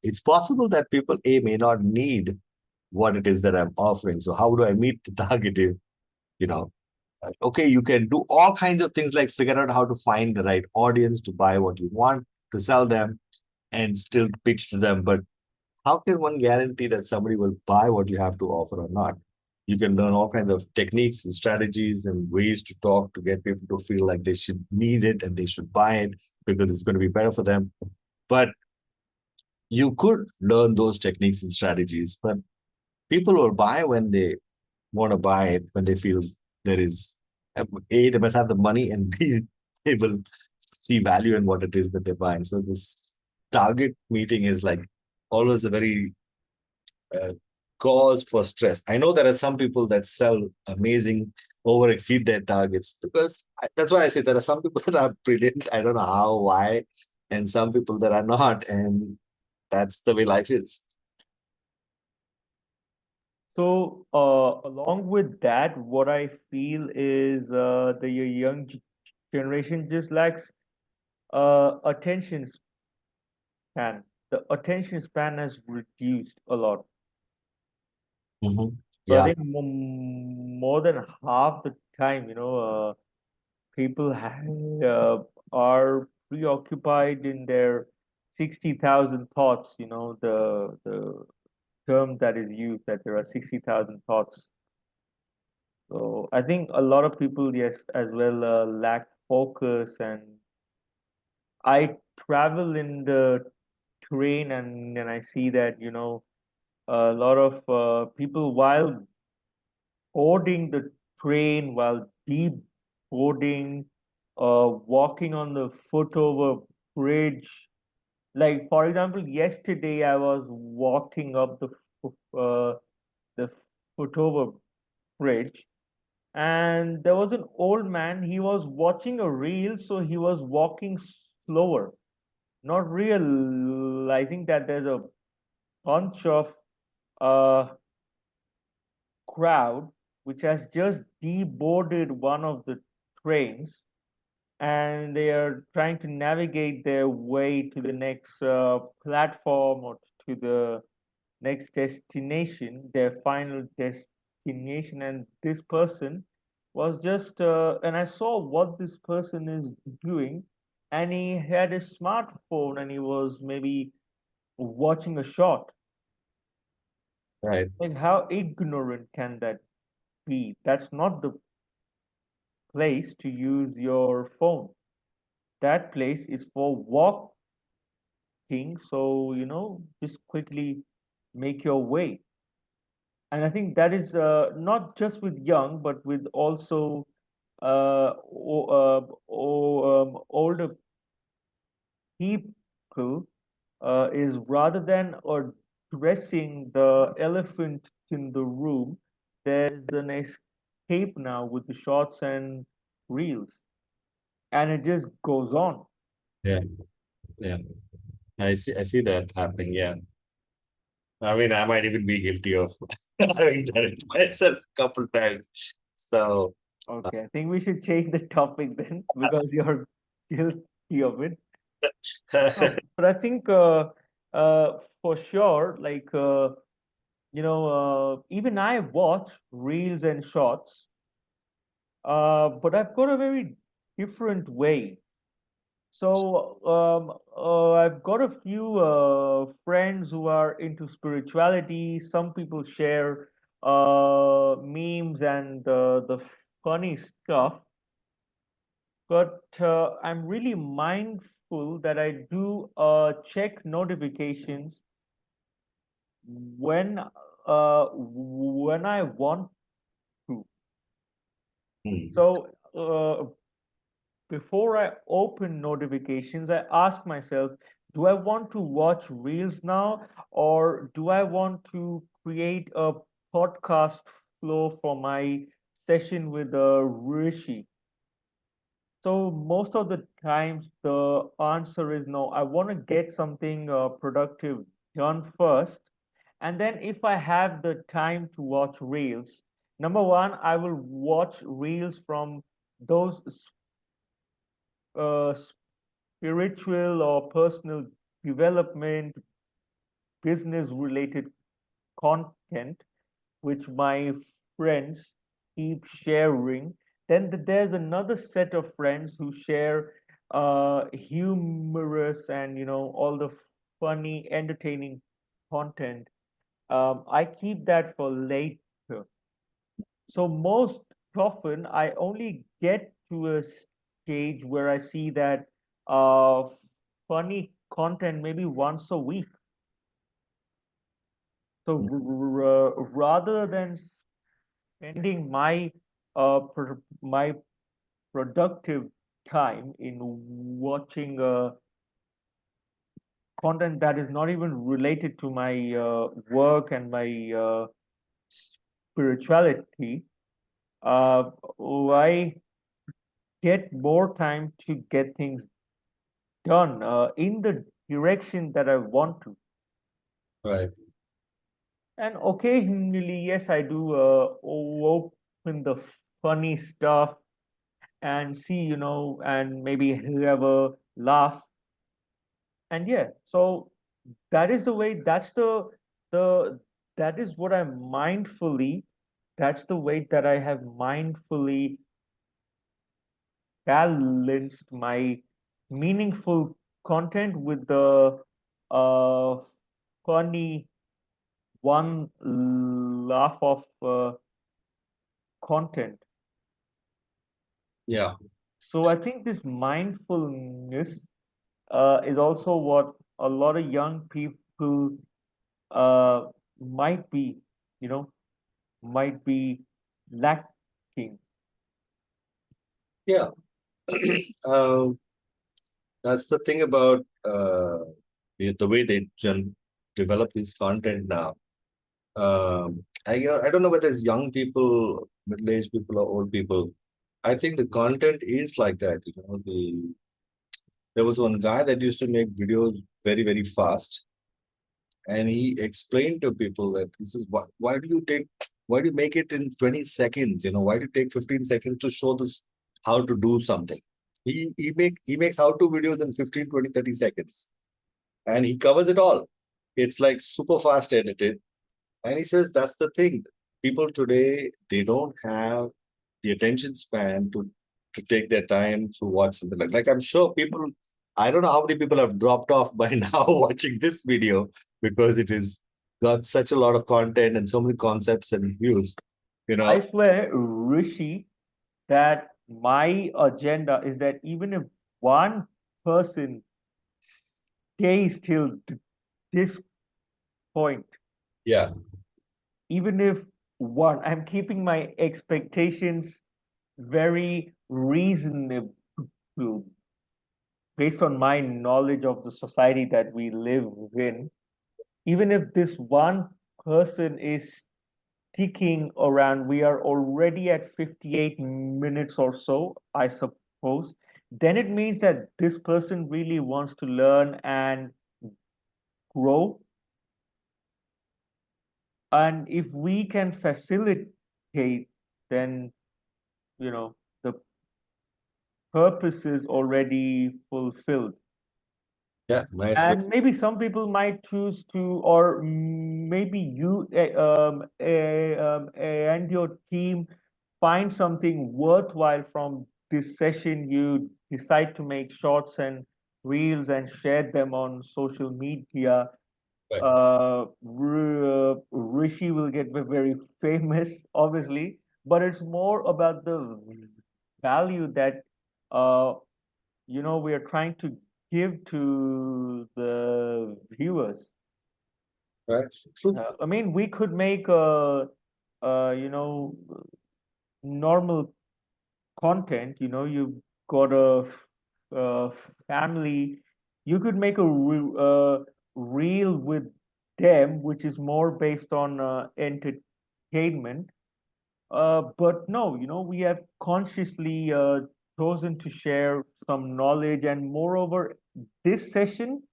it's possible that people A may not need what it is that I'm offering. So how do I meet the target if, you know, okay, you can do all kinds of things like figure out how to find the right audience to buy what you want to sell them and still pitch to them. But how can one guarantee that somebody will buy what you have to offer or not? You can learn all kinds of techniques and strategies and ways to talk to get people to feel like they should need it and they should buy it because it's going to be better for them. But you could learn those techniques and strategies, but people will buy when they want to buy it, when they feel there is A, they must have the money, and B, they will see value in what it is that they're buying. So this target meeting is like always a very uh, cause for stress. I know there are some people that sell amazing, over exceed their targets because that's why I say there are some people that are brilliant. I don't know how, why, and some people that are not, and that's the way life is. So, along with that, what I feel is the young generation just lacks attention span. The attention span has reduced a lot. Mhm. So I Yeah, think more than half the time, people are preoccupied in their 60,000 thoughts. The term that is used, that there are 60,000 thoughts. So I think a lot of people, yes, as well, lack focus. And I travel in the train, and I see that, a lot of people, while boarding the train, while deep boarding, walking on the foot over bridge. Like, for example, yesterday I was walking up the foot over bridge, and there was an old man. He was watching a reel, so he was walking slower, not realizing that there's a bunch of uh, crowd which has just deboarded one of the trains, and they are trying to navigate their way to the next platform, or to the next destination, their final destination. And this person was just, and I saw what this person is doing, and he had a smartphone and he was maybe watching a shot. right. Like, how ignorant can that be? That's not the place to use your phone. That place is for walking, so just quickly make your way. And I think that is not just with young, but with also older people, is rather than addressing the elephant in the room, there's an escape now with the shorts and reels, and it just goes on. Yeah, yeah. I see that happening. Yeah. I mean, I might even be guilty of having done it myself a couple times. So, Okay, I think we should change the topic then, because you're guilty of it. No, but I think for sure, like, even I watch reels and shorts, but I've got a very different way. So I've got a few friends who are into spirituality. Some people share memes and the funny stuff, but I'm really mindful that I do check notifications when I want to. hmm, So before I open notifications, I ask myself, do I want to watch reels now, or do I want to create a podcast flow for my session with Rishi? So most of the times the answer is no. I want to get something productive done first, and then if I have the time to watch reels, number one, I will watch reels from those spiritual or personal development, business related content which my friends keep sharing. Then there's another set of friends who share humorous and all the funny, entertaining content. I keep that for later. So most often, I only get to a stage where I see that uh, funny content maybe once a week. So rather than spending my productive time in watching content that is not even related to my work and my spirituality, uh, I get more time to get things done in the direction that I want to. Right. And occasionally, yes, I do open the funny stuff and see, and maybe have a laugh. And yeah, so that is the way, the, that is what that's the way that I have mindfully balanced my meaningful content with the uh, funny one laugh of content. Yeah. So I think this mindfulness is also what a lot of young people uh, might be, you know, might be lacking. Yeah. um, that's the thing about the way they develop this content now. I don't know whether it's young people, middle-aged people, or old people. I think the content is like that. There was one guy that used to make videos very, very fast, and he explained to people that he says, why do you make it in 20 seconds? Why do you take 15 seconds to show this how to do something? He makes how to videos in 15, 20, 30 seconds, and he covers it all. It's like super fast edited. And he says that's the thing. People today, they don't have the attention span to take their time to watch something like I'm sure people, I don't know how many people have dropped off by now watching this video because it is got such a lot of content and so many concepts and views. You I know, swear, Rishi, that my agenda is that even if one person stays till this point, yeah, even if one, I'm keeping my expectations very reasonable based on my knowledge of the society that we live in. Even if this one person is sticking around, we are already at 58 minutes or so, I suppose, then it means that this person really wants to learn and grow. And if we can facilitate, then, the purpose is already fulfilled. yeah, nice. And maybe some people might choose to, or maybe you and your team find something worthwhile from this session. You decide to make shorts and reels and share them on social media. Right, Rishi will get very famous, obviously, but it's more about the value that uh, we are trying to give to the viewers. right, true. I mean, we could make normal content. You've got a family. You could make a reel with them, which is more based on entertainment. But no, we have consciously chosen to share some knowledge, and moreover, this session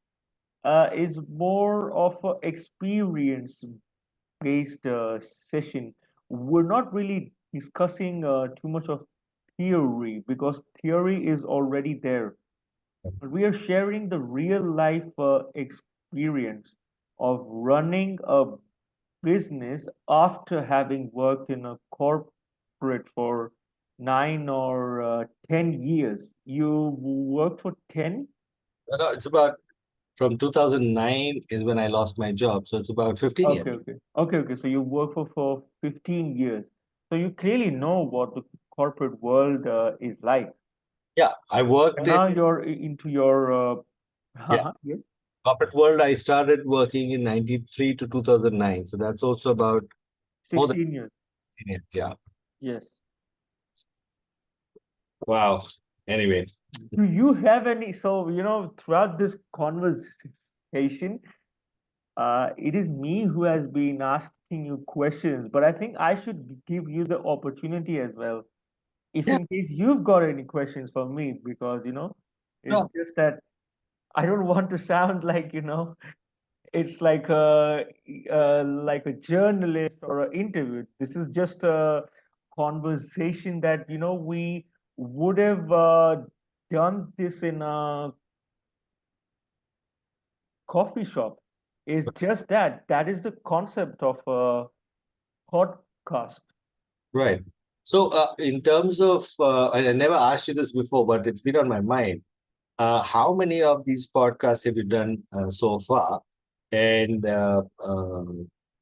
is more of a experience-based session. We're not really discussing too much of theory because theory is already there. We are sharing the real life experience of running a business after having worked in a corporate for 9 or 10 years. You worked for 10? No, it's about from 2009 is when I lost my job. So it's about 15 years. Okay, okay. Okay, okay. So you worked for 15 years. So you clearly know what the corporate world is like. Yeah, I worked And in now you're into your, yeah, yes, corporate world. I started working in 93 to 2009. So that's also about more than 16 years. 15 years. Yeah. Yes. Wow. Anyway, Do you have any? So, throughout this conversation, it is me who has been asking you questions, but I think I should give you the opportunity as well. If yeah, in case you've got any questions for me, because, it's no, just that I don't want to sound like, it's like a journalist or an interview. This is just a conversation that, we would have done this in a coffee shop. Is just that. That is the concept of a podcast. right. So, in terms of, I never asked you this before, but it's been on my mind. How many of these podcasts have you done so far? And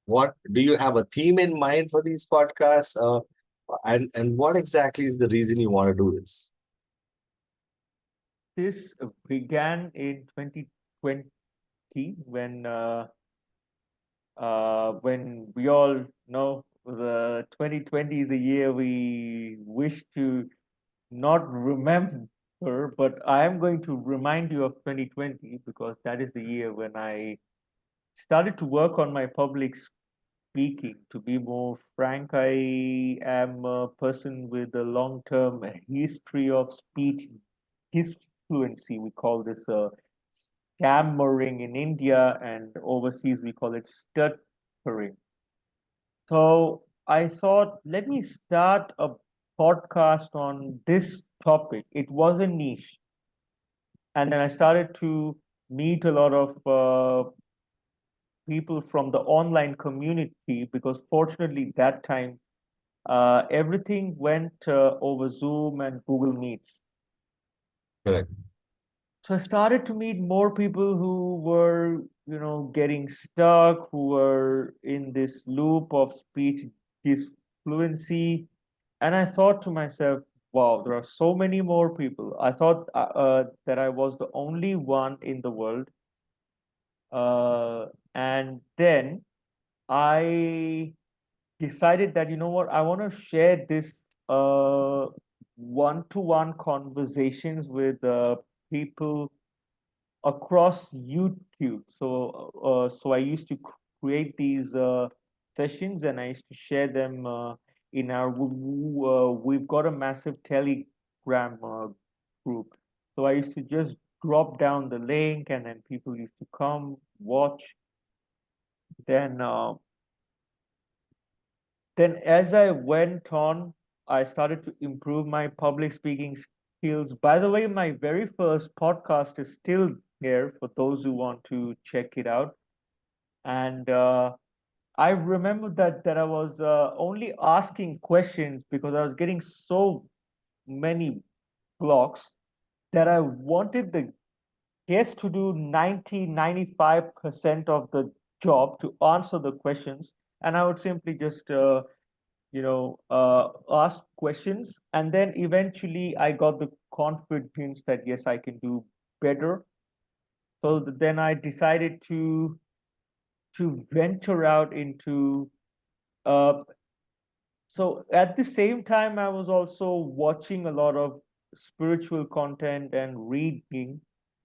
what do you have a theme in mind for these podcasts? And what exactly is the reason you want to do this? This began in 2020 when we all know the 2020 is a year we wish to not remember, but I am going to remind you of 2020 because that is the year when I started to work on my public speaking. To be more frank, I am a person with a long term history of speech fluency. We call this stammering in India, and overseas we call it stuttering. So I thought, let me start a podcast on this topic. It was a niche. And then I started to meet a lot of people from the online community because fortunately that time everything went over Zoom and Google Meets. Correct. So I started to meet more people who were, getting stuck, who were in this loop of speech disfluency. And I thought to myself, wow, there are so many more people. I thought that I was the only one in the world. And then I decided that, I want to share this uh, one-to-one conversations with people across YouTube. So I used to create these sessions and I used to share them in our. We've got a massive Telegram group. So I used to just drop down the link, and then people used to come watch. Then as I went on, I started to improve my public speaking skills. By the way, my very first podcast is still there for those who want to check it out. And I remember that I was only asking questions because I was getting so many blocks that I wanted the guest to do 90-95% of the job to answer the questions. And I would simply just ask questions, and then eventually I got the confidence that yes, I can do better. So then I decided to venture out into. Uh, so at the same time, I was also watching a lot of spiritual content and reading.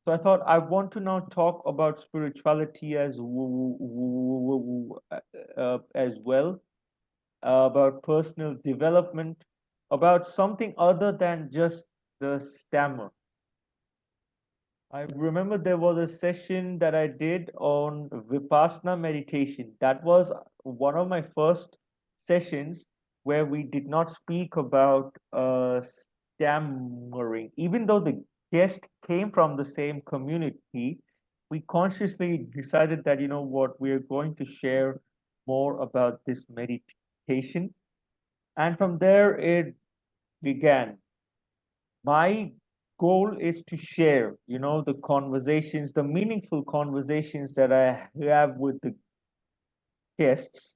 So I thought I want to now talk about spirituality as well, about personal development, about something other than just the stammer. I remember there was a session that I did on Vipassana meditation. That was one of my first sessions where we did not speak about stammering, even though the guest came from the same community, we consciously decided that, you know what, we're going to share more about this meditation. And from there, it began. My goal is to share, the conversations, the meaningful conversations that I have with the guests.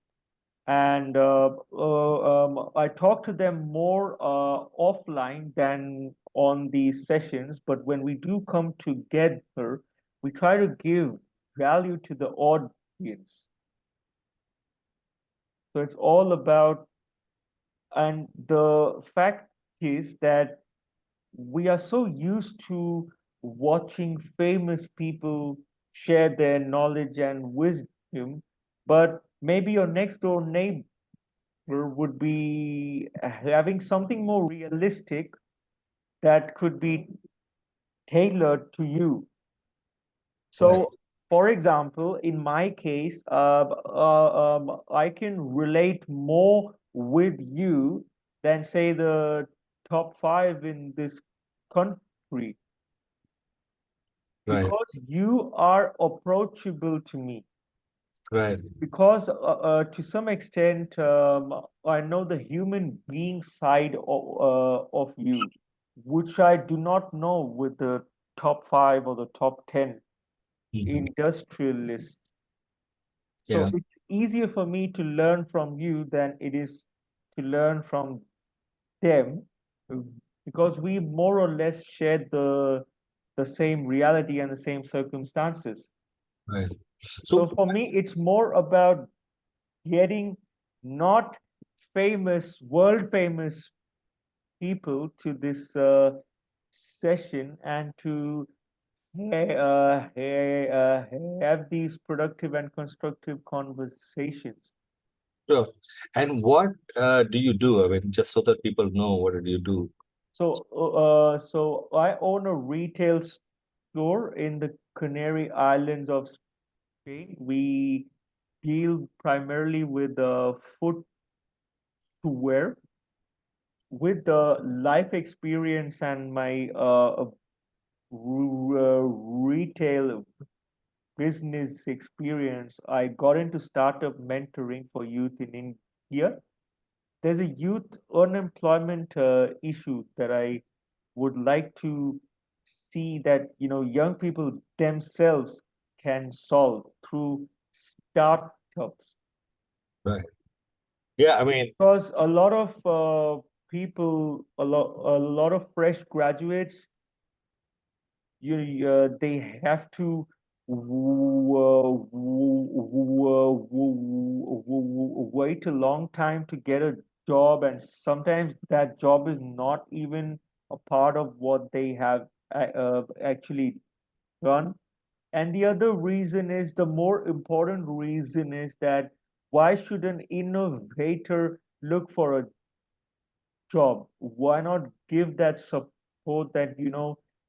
And I talk to them more offline than on these sessions. But when we do come together, we try to give value to the audience. So it's all about, and the fact is that we are so used to watching famous people share their knowledge and wisdom, but maybe your next door neighbor would be having something more realistic that could be tailored to you. Right, So, for example, in my case, I can relate more with you than, say, the top five in this country, right, because you are approachable to me. right, Because to some extent, I know the human being side of you, which I do not know with the top five or the top 10 mhm, industrialists. yeah, So it's easier for me to learn from you than it is to learn from them, uh, because we more or less share the same reality and the same circumstances. right. So So, for me, it's more about getting not famous, world famous people to this session, and to have these productive and constructive conversations. sure. And what do you do? I mean, just so that people know, what do you do? So I own a retail store in the Canary Islands of Spain. We deal primarily with footwear. With the life experience and my retail business experience, I got into startup mentoring for youth in India. There's a youth unemployment issue that I would like to see that, young people themselves can solve through startups. Right. Yeah, I mean, Because a lot of people, a lot of fresh graduates, they have to wait a long time to get a job, and sometimes that job is not even a part of what they have actually done. And the other reason is, the more important reason is that, why should an innovator look for a job? Why not give that support that,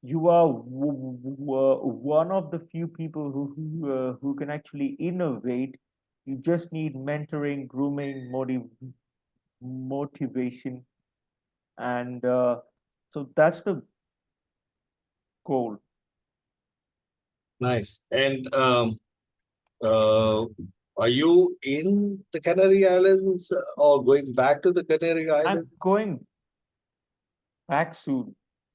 you are one of the few people who can actually innovate. You just need mentoring, grooming, motivation, and so that's the goal. nice. And uh, are you in the Canary Islands or going back to the Canary I'm Islands? going back soon.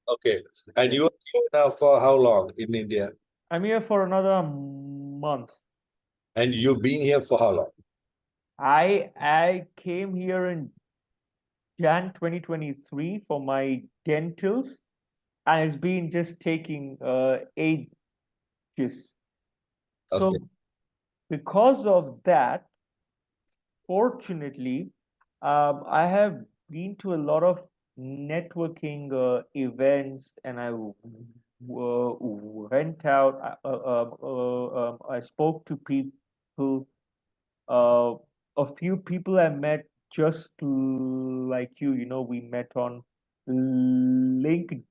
Okay. And Yeah. you are here now for how long in India? I'm here for another month. And you've been here for how long? I came here in Jan 2023 for my dentals, and it's been just taking ages. Okay. So because of that, fortunately, I have been to a lot of networking events, and went out. I spoke to people. Uh, a few people I met, just like you. We met on LinkedIn,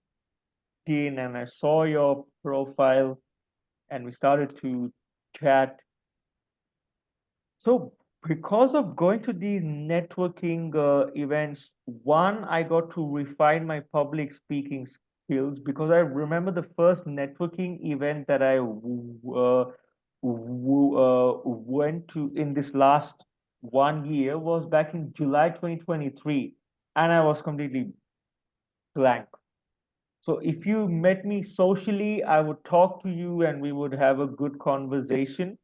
and I saw your profile, and we started to chat. So, because of going to these networking events, one, I got to refine my public speaking skills because I remember the first networking event that I went to in this last 1 year was back in July 2023, and I was completely blank. So if you met me socially, I would talk to you and we would have a good conversation.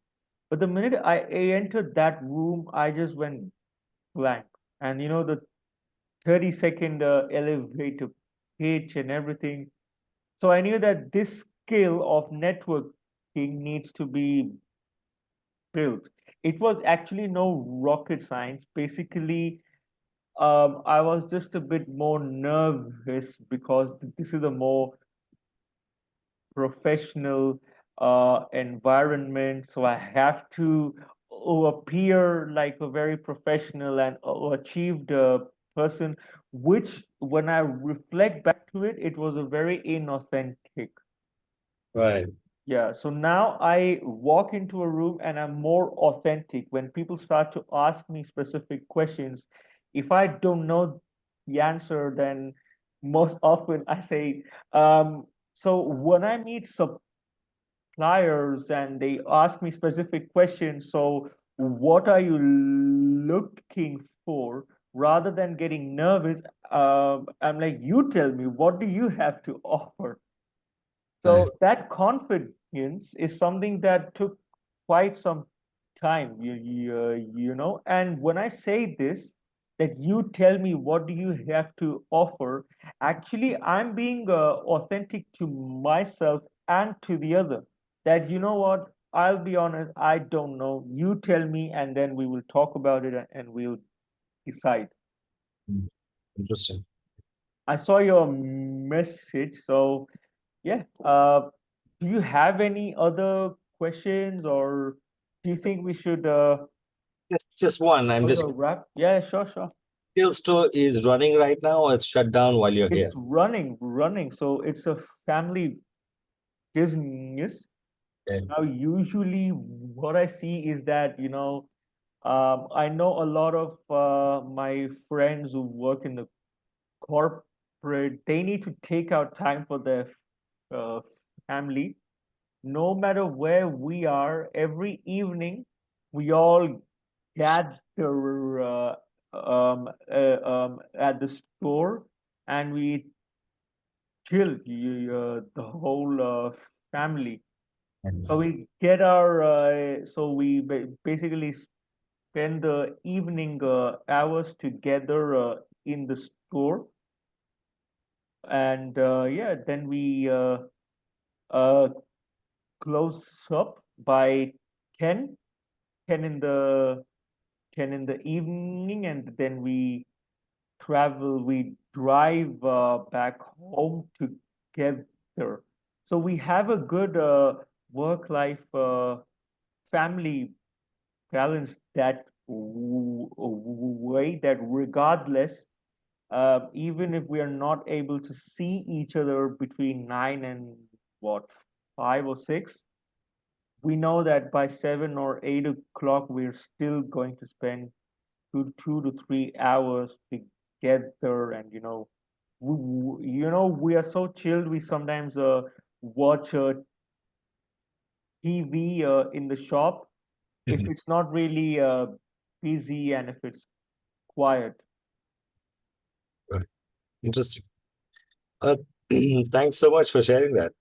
But the minute I entered that room, I just went blank. And the 30-second elevator pitch and everything. So I knew that this skill of networking needs to be built. It was actually no rocket science. Basically, I was just a bit more nervous because this is a more professional environment. So I have to appear like a very professional and achieved person, which when I reflect back to it, it was a very inauthentic. Right. Yeah, so now I walk into a room and I'm more authentic. When people start to ask me specific questions, if I don't know the answer, then most often I say, so when I meet suppliers and they ask me specific questions, so what are you looking for? Rather than getting nervous, I'm like, you tell me, what do you have to offer? Nice. So that confidence is something that took quite some time, and when I say this, that you tell me what do you have to offer, actually, I'm being authentic to myself and to the other. That what, I'll be honest, I don't know. You tell me, and then we will talk about it and we'll decide. Mm. Interesting. I saw your message, so yeah. Do you have any other questions, or do you think we should Just one. I'm call it just a wrap? Yeah, sure, sure. retail store is running right now, or it's shut down while you're It's here. running. So it's a family business. Okay. Now, usually, what I see is that I know a lot of my friends who work in the corporate. They need to take out time for their uh, family. No matter where we are, every evening we all gather at the store and we chill, the whole family. So Nice. we get our, so we basically spend the evening hours together in the store, and yeah, then we uh, close up by 10 10 in the 10 in the evening, and then we drive back home together. So we have a good work life family balance that way, that regardless, even if we are not able to see each other between 9 and what, 5 or 6, we know that by 7 or 8 o'clock we're still going to spend 2 to 3 hours together, and we are so chilled. We sometimes watch TV in the shop if Mhm. it's not really busy and if it's quiet. Right. Interesting. Uh, Thanks so much for sharing that.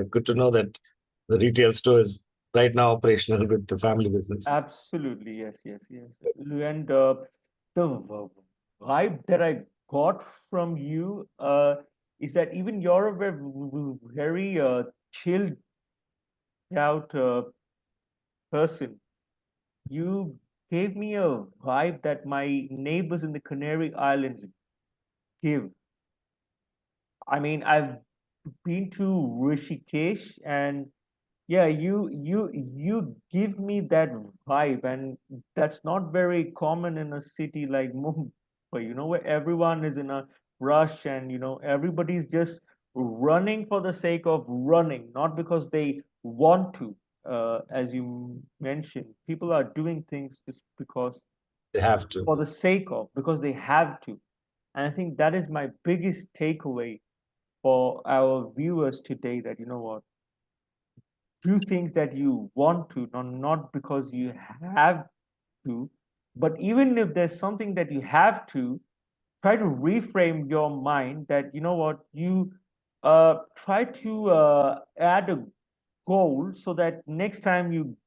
Good to know that the retail store is right now operational with the family business. Absolutely, yes, yes, yes. And vibe that I got from you is that even you're a very chilled out person. You gave me a vibe that my neighbors in the Canary Islands give. I mean, I've been to Rishikesh, and yeah, you give me that vibe, and that's not very common in a city like Mumbai, where everyone is in a rush, and everybody's just running for the sake of running, not because they want to. As you mentioned, people are doing things just because, They have to. for the sake of, because they have to. And I think that is my biggest takeaway for our viewers today that, what, do things that you want to, not because you have to, but even if there's something that you have to, try to reframe your mind that, what, you try to add a goal so that next time you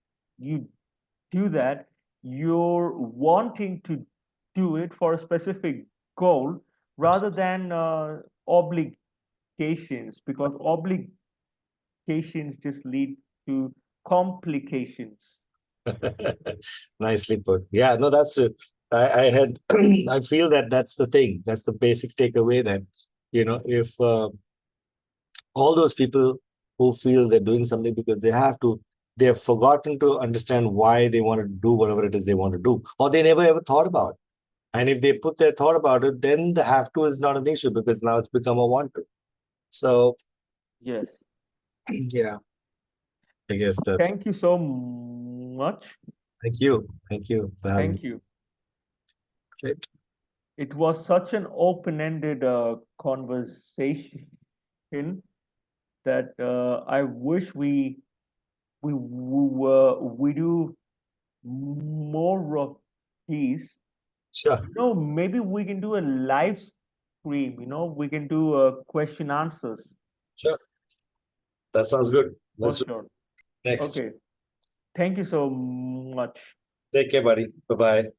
do that, you're wanting to do it for a specific goal rather than obligations, because obligations just lead to complications. Nicely put. Yeah, no, that's it. I had, I feel that that's the thing. That's the basic takeaway that, if all those people who feel they're doing something because they have to, they have forgotten to understand why they want to do whatever it is they want to do, or they never ever thought about. And if they put their thought about it, then the have to is not an issue because now it's become a want to. So, Yes. yeah, I guess that. Thank you so much. Thank you. Thank you for having me. Thank you. Okay. It was such an open-ended conversation that I wish we do more of these. Sure. Maybe we can do a live stream. We can do question answers Sure. That sounds good. for Let's do sure. it next. Okay. Thank you so much. Take care, buddy. Bye bye.